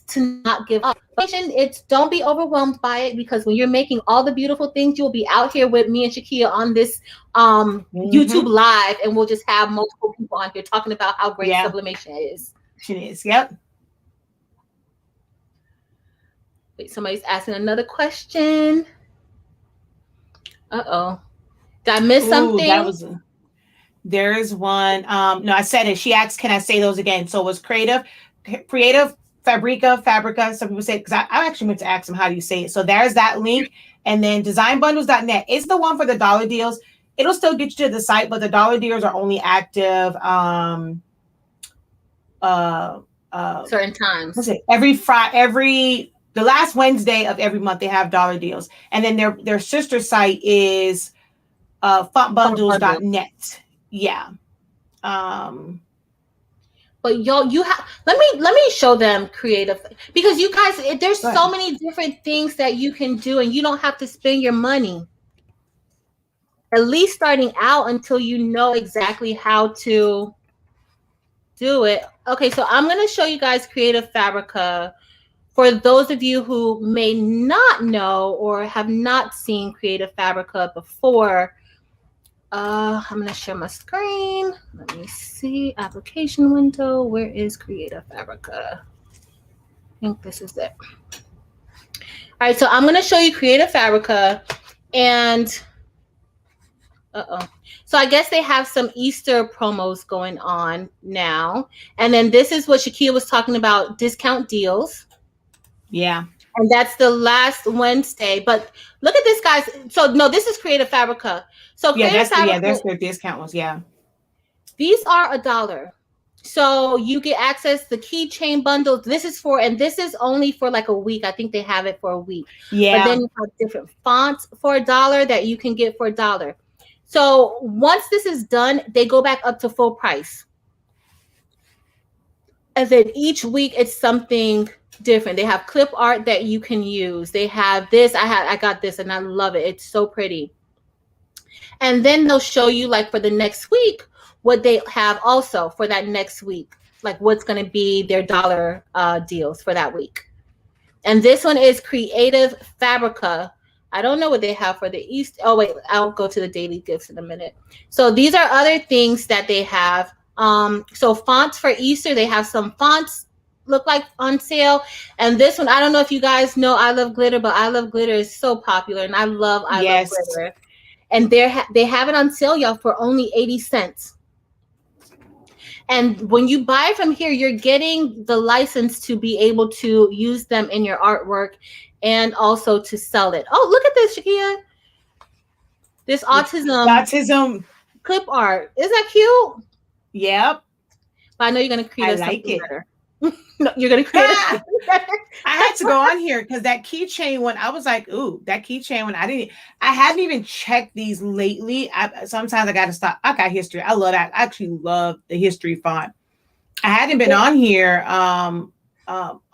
to not give up. It's don't be overwhelmed by it, because when you're making all the beautiful things, you will be out here with me and Shakia on this YouTube Mm-hmm. live, and we'll just have multiple people on here talking about how great Yeah, sublimation is. she is. Yep. Wait, somebody's asking another question. Uh-oh. Did I miss Ooh, that something? was. There is one. No, I said it. She asked, "Can I say those again?" So it was creative, fabrica. Some people say, because I actually meant to ask them how do you say it. So there's that link, and then designbundles.net is the one for the dollar deals. It'll still get you to the site, but the dollar deals are only active. Uh, uh, Certain what's times. it? Every Friday, the last Wednesday of every month, they have dollar deals, and then their sister site is Font bundle. fontbundles.net. Yeah. Um, But y'all, you have let me show them creative, because you guys, there's so but many different things that you can do, and you don't have to spend your money. At least starting out until you know exactly how to do it. Okay, so I'm gonna show you guys Creative Fabrica. For those of you who may not know or have not seen Creative Fabrica before, I'm gonna share my screen. Let me see. Application window. Where is Creative Fabrica? I think this is it. All right, so I'm gonna show you Creative Fabrica, and so I guess they have some Easter promos going on now, and then this is what Shakia was talking about, discount deals. yeah, And that's the last Wednesday. But look at this, guys. So no, this is Creative Fabrica. So Creative Fabrica, that's their discount ones. Yeah, these are $1. So you get access to keychain bundles. This is for, and this is only for like a week. I think they have it for a week. But then yeah, you have different fonts for $1 that you can get for $1. So once this is done, they go back up to full price. And then each week it's something different. They have clip art that you can use. They have this. I got this and I love it. It's so pretty. And then they'll show you, like, for the next week what they have also for that next week, like what's going to be their dollar deals for that week. And this one is Creative Fabrica. I don't know what they have for the East. Oh wait, I'll go to the daily gifts in a minute. So these are other things that they have. So fonts for Easter, they have some fonts look like on sale. And this one, I don't know if you guys know I Love Glitter, but I Love Glitter is so popular, and I love yes, glitter. And they have it on sale, y'all, for only 80 cents. And when you buy from here, you're getting the license to be able to use them in your artwork and also to sell it. Oh, look at this, Shakia. This autism autism. clip art. Isn't that cute? Yep, But I know you're going to create I us like something it. better. No, you're going to create us Ah, something better. I had to go on here because that keychain one. I was like, ooh, that keychain one. I hadn't even checked these lately. Sometimes I got to stop. I got history. I love that. I actually love the history font. I hadn't been on here on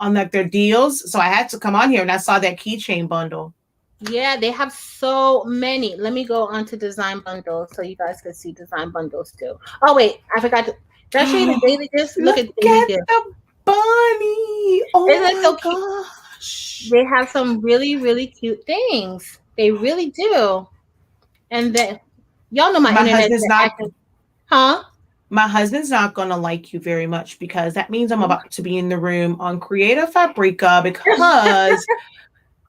like their deals, so I had to come on here and I saw that keychain bundle. Yeah, they have so many. Let me go on to design bundles so you guys can see design bundles too. Oh wait, I forgot to. Did I show you the daily gifts? Look Look at daily at gifts. the bunny. Oh Isn't it my so cute? gosh. They have some really, really cute things. They really do. And then y'all know my My internet husband's is not acting, huh? my husband's not gonna like you very much because that means I'm about to be in the room on Creative Fabrica because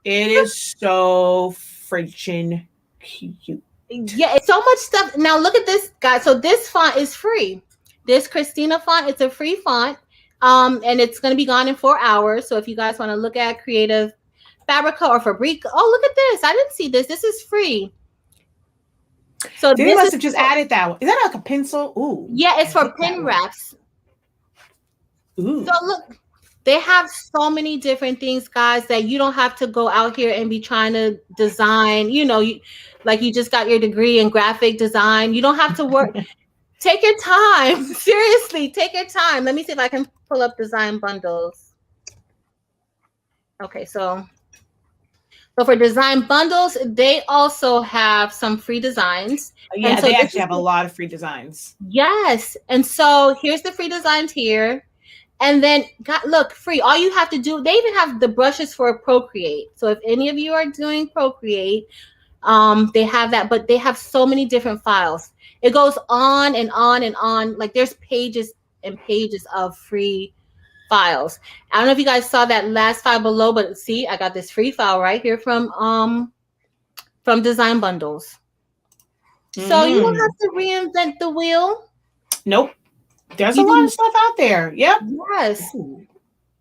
it is so freaking cute. Yeah, it's so much stuff. Now look at this, guys. So this font is free. This Christina font, it's a free font. And it's going to be gone in 4 hours. So if you guys want to look at Creative Fabrica or Fabrica, oh, look at this. I didn't see this. This is free. So They must have just added that one. Is that like a pencil? Ooh. Yeah, it's for pen wraps. Ooh. So look, they have so many different things, guys, that you don't have to go out here and be trying to design. Like you just got your degree in graphic design. You don't have to work. Take your time. Seriously, take your time. Let me see if I can pull up design bundles. Okay, so for design bundles, they also have some free designs. Yeah, so they actually have a lot of free designs. Yes. And so here's the free designs here. And then, look, free. All you have to do, they even have the brushes for Procreate. So if any of you are doing Procreate, they have that, but they have so many different files. It goes on and on and on. Like there's pages and pages of free files. I don't know if you guys saw that last file below, but see, I got this free file right here from Design Bundles. So you don't have to reinvent the wheel. Nope. There's a lot of stuff out there. Yep. Yes. Ooh.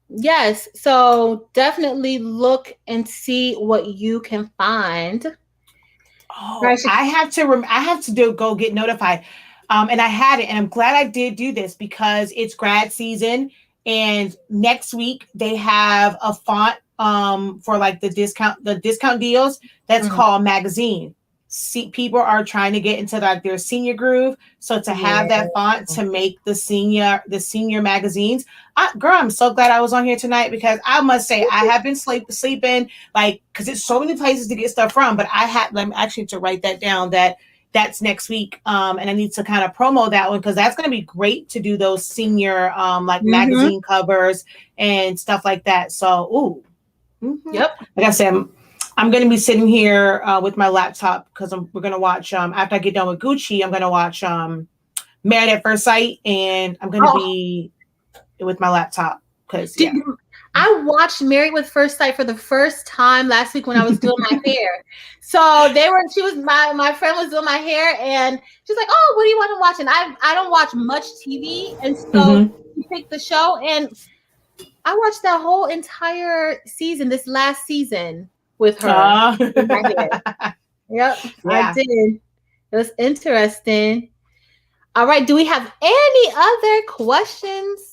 Yes. So definitely look and see what you can find. Oh, I have to go get notified. And I had it, and I'm glad I did do this because it's grad season, and next week they have a font for like the discount deals that's called Magazine. See, people are trying to get into like their senior groove, so to have that font to make the senior magazines. Girl, I'm so glad I was on here tonight because I must say I have been sleeping like because it's so many places to get stuff from, but I'm actually to write that down that's next week, and I need to kind of promo that one because that's going to be great to do those senior magazine covers and stuff like that. So, Yep. Like I said, I'm going to be sitting here with my laptop because we're going to watch, after I get done with Gucci, I'm going to watch Married at First Sight, and I'm going to be with my laptop because, I watched Married with First Sight for the first time last week when I was doing my hair. So my friend was doing my hair, and she's like, "Oh, what do you want to watch?" And I don't watch much TV, and so she picked the show, and I watched that whole entire season, this last season, with her. In my hair. Yep, I did. It was interesting. All right, do we have any other questions?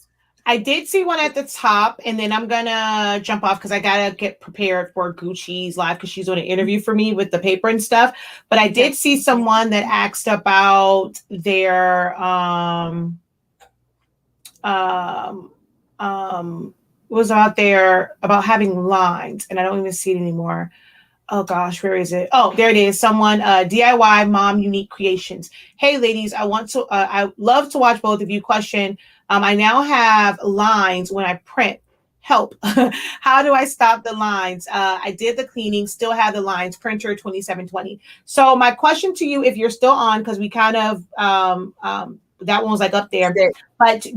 I did see one at the top, and then I'm gonna jump off because I gotta get prepared for Gucci's live because she's doing an interview for me with the paper and stuff. But I did see someone that asked about their was out there about having lines, and I don't even see it anymore. Oh gosh, where is it? Oh, there it is. Someone, DIY Mom Unique Creations. Hey ladies, I love to watch both of you. Question. I now have lines when I print. Help. How do I stop the lines? I did the cleaning, still have the lines, printer 2720. So my question to you, if you're still on, because we kind of, that one was like up there, but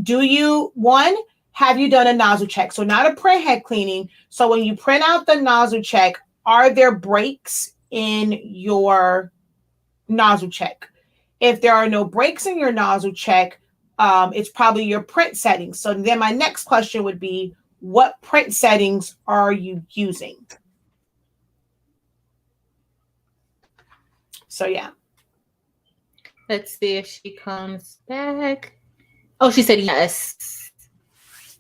have you done a nozzle check? So not a print head cleaning. So when you print out the nozzle check, are there breaks in your nozzle check? If there are no breaks in your nozzle check, it's probably your print settings. So then my next question would be, what print settings are you using? So yeah. Let's see if she comes back. Oh, she said yes.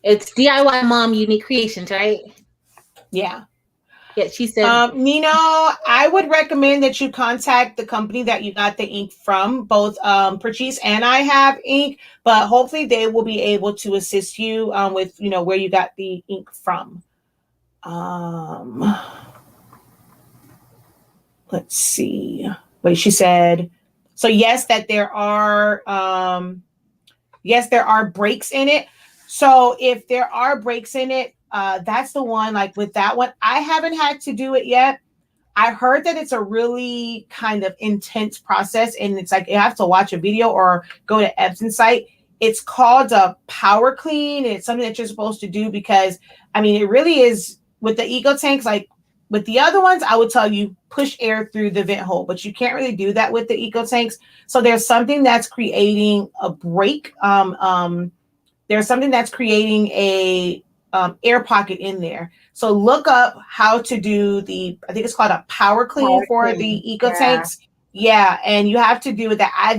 It's DIY Mom Unique Creations, right? Yeah. Yeah, she said. Nino, I would recommend that you contact the company that you got the ink from. Both Patrice and I have ink, but hopefully they will be able to assist you with where you got the ink from. Let's see. Wait, she said. So yes, that there are breaks in it. So if there are breaks in it, that's the one, like with that one, I haven't had to do it yet. I heard that it's a really kind of intense process, and it's like you have to watch a video or go to Epson's site. It's called a power clean, and it's something that you're supposed to do because, I mean, it really is with the eco tanks. Like with the other ones, I would tell you push air through the vent hole, but you can't really do that with the eco tanks. So there's something that's creating a break. There's something that's creating a air pocket in there. So look up how to do I think it's called a power clean Power for clean. the eco Yeah. tanks. Yeah, and you have to do that. I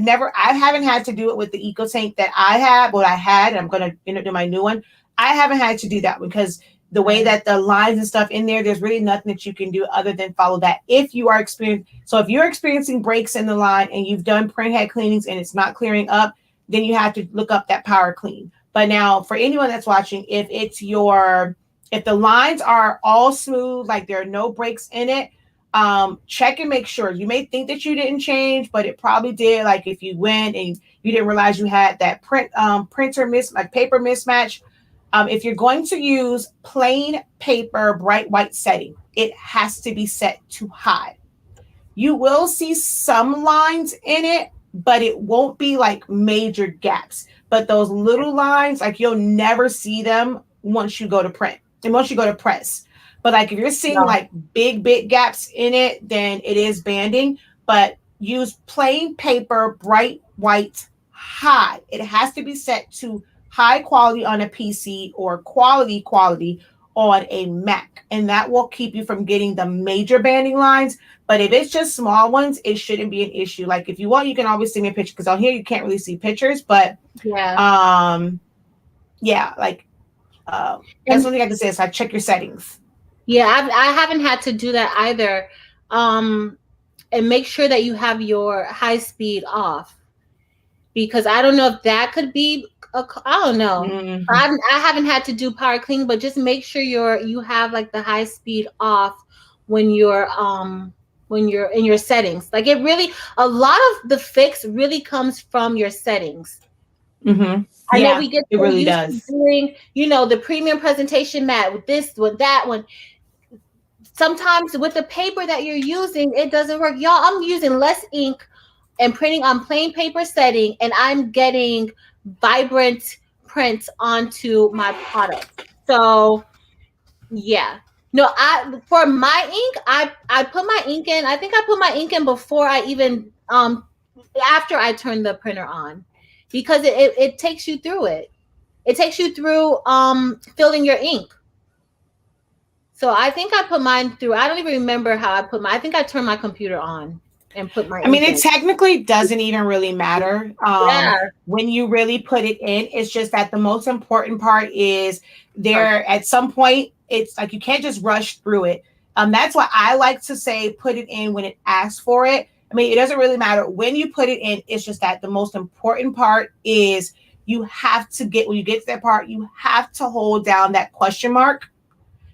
haven't had to do it with the eco tank that I had, what I had. I'm gonna do my new one. I haven't had to do that because the way that the lines and stuff in there, there's really nothing that you can do other than follow that. If you're experiencing breaks in the line and you've done print head cleanings and it's not clearing up, then you have to look up that power clean. But now for anyone that's watching, if the lines are all smooth, like there are no breaks in it, check and make sure. You may think that you didn't change, but it probably did. Like if you went and you didn't realize you had that paper mismatch. If you're going to use plain paper, bright white setting, it has to be set to high. You will see some lines in it, but it won't be like major gaps. But those little lines, like you'll never see them once you go to print and once you go to press. But like if you're seeing like big gaps in it, then it is banding. But use plain paper, bright white, high. It has to be set to high quality on a PC or quality on a Mac. And that will keep you from getting the major banding lines. But if it's just small ones, it shouldn't be an issue. Like if you want, you can always send me a picture because on here you can't really see pictures. But like that's one thing I can say is check your settings. Yeah, I haven't had to do that either. And make sure that you have your high speed off, because I don't know if that could be I don't know. Mm-hmm. I haven't had to do power clean, but just make sure you have like the high speed off when you're in your settings. Like it really, a lot of the fix really comes from your settings. Mm-hmm. I know we get it really does. Doing, the premium presentation mat with this, with that one. Sometimes with the paper that you're using, it doesn't work. Y'all, I'm using less ink and printing on plain paper setting, and I'm getting vibrant prints onto my product. So yeah. No, for my ink, I put my ink in. I think I put my ink in before I even after I turn the printer on, because it takes you through it. It takes you through filling your ink. So I think I put mine through. I don't even remember how I put I think I turned my computer on and put my. I mean, it technically doesn't even really matter when you really put it in. It's just that the most important part is there at some point. It's like you can't just rush through it. That's why I like to say put it in when it asks for it. I mean, it doesn't really matter when you put it in. It's just that the most important part is you have to when you get to that part, you have to hold down that question mark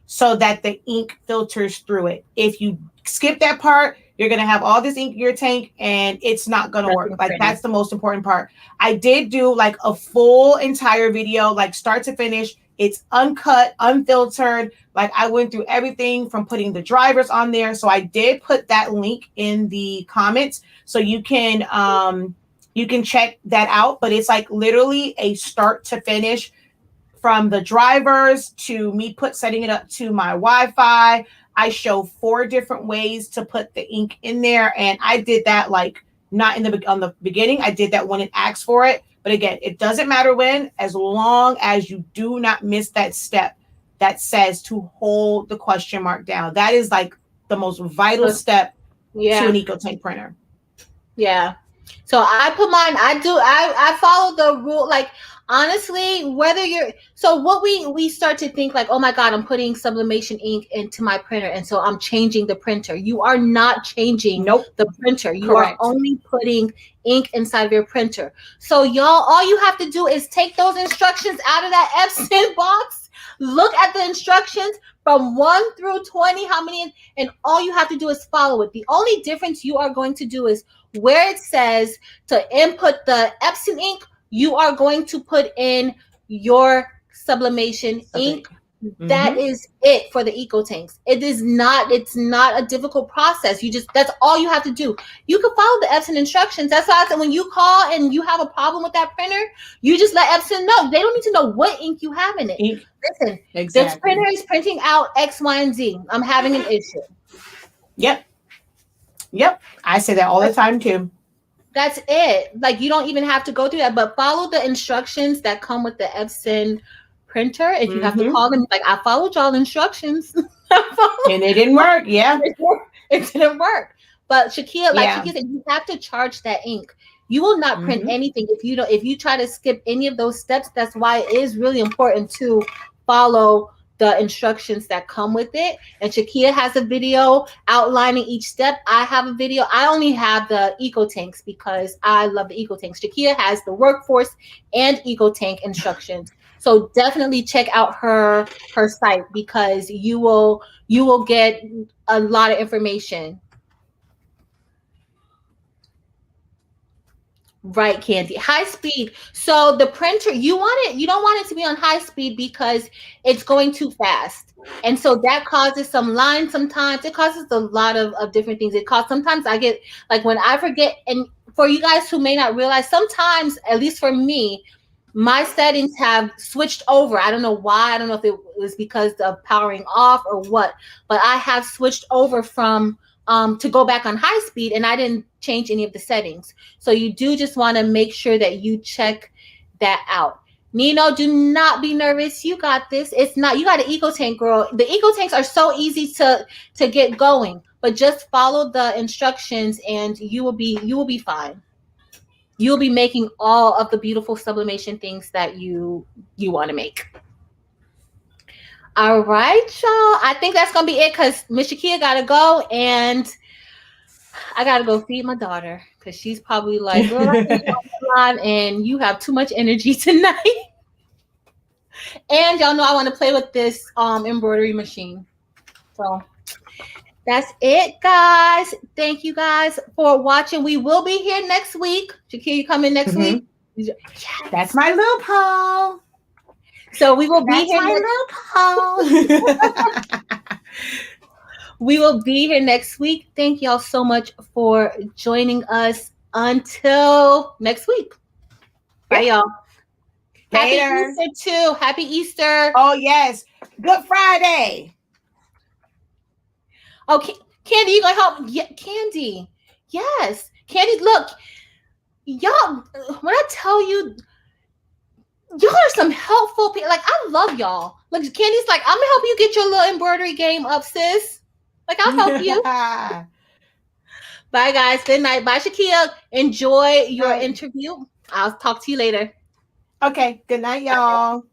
so that the ink filters through it. If you skip that part, you're going to have all this ink in your tank and it's not going to work. Like that's the most important part. I did do like a full entire video, like start to finish. It's uncut, unfiltered. Like I went through everything from putting the drivers on there. So I did put that link in the comments so you can check that out. But it's like literally a start to finish, from the drivers to me setting it up to my Wi-Fi. I show 4 different ways to put the ink in there. And I did that like not on the beginning. I did that when it asks for it. But again, it doesn't matter when, as long as you do not miss that step that says to hold the question mark down. That is like the most vital step to an EcoTank printer. Yeah. So I put mine, I follow the rule. Like, honestly, whether you're, so what we start to think like, oh my God, I'm putting sublimation ink into my printer. And so I'm changing the printer. You are not changing the printer. You are only putting ink inside of your printer. So y'all, all you have to do is take those instructions out of that Epson box, look at the instructions from 1 through 20, how many, and all you have to do is follow it. The only difference you are going to do is where it says to input the Epson ink, you are going to put in your sublimation ink. Mm-hmm. That is it for the EcoTanks. It's not a difficult process. That's all you have to do. You can follow the Epson instructions. That's why I said when you call and you have a problem with that printer, you just let Epson know. They don't need to know what ink you have in it. Listen, this printer is printing out X, Y, and Z. I'm having an issue. Yep. Yep. I say that all the time too. That's it. Like, you don't even have to go through that, but follow the instructions that come with the Epson printer. If you have to Mm-hmm. call them, like, I followed y'all instructions. And it didn't work. Yeah. It didn't work. But Shakia, like Yeah. Shakia said, you have to charge that ink. You will not print Mm-hmm. anything if you don't, if you try to skip any of those steps. That's why it is really important to follow the instructions that come with it. And Shakia has a video outlining each step. I have a video. I only have the eco tanks because I love the eco tanks. Shakia has the workforce and eco tank instructions. So definitely check out her site because you will get a lot of information. Right, Candy. High speed. So the printer, you don't want it to be on high speed because it's going too fast. And so that causes some lines sometimes. It causes a lot of different things. It causes sometimes I get like when I forget, and for you guys who may not realize, sometimes, at least for me, my settings have switched over. I don't know why. I don't know if it was because of powering off or what, but I have switched over from to go back on high speed, and I didn't change any of the settings. So you do just want to make sure that you check that out. Nino, do not be nervous. You got this. It's not, you got an eco tank, girl. The eco tanks are so easy to get going, but just follow the instructions and you will be fine. You'll be making all of the beautiful sublimation things that you want to make. All right, y'all. I think that's gonna be it because Miss Shakia gotta go and I gotta go feed my daughter because she's probably like, "Girl, I think you're on and you have too much energy tonight." And y'all know I want to play with this embroidery machine. So that's it, guys. Thank you guys for watching. We will be here next week. Shakia, you coming next Mm-hmm. week? Yes. That's my loophole. So we will be That's here next. my loophole. We will be here next week. Thank y'all so much for joining us. Until next week. Bye, Yep. y'all. Happy Later. Easter, too. Happy Easter. Oh, yes. Good Friday. Okay, Candy, you gonna help? Yeah, Candy. Yes. Candy, look. Y'all, when I tell you, y'all are some helpful people. Like, I love y'all. Look, Candy's like, I'm gonna help you get your little embroidery game up, sis. Like, I'll help you. Bye, guys. Good night. Bye, Shakia. Enjoy your interview. I'll talk to you later. Okay. Good night, y'all.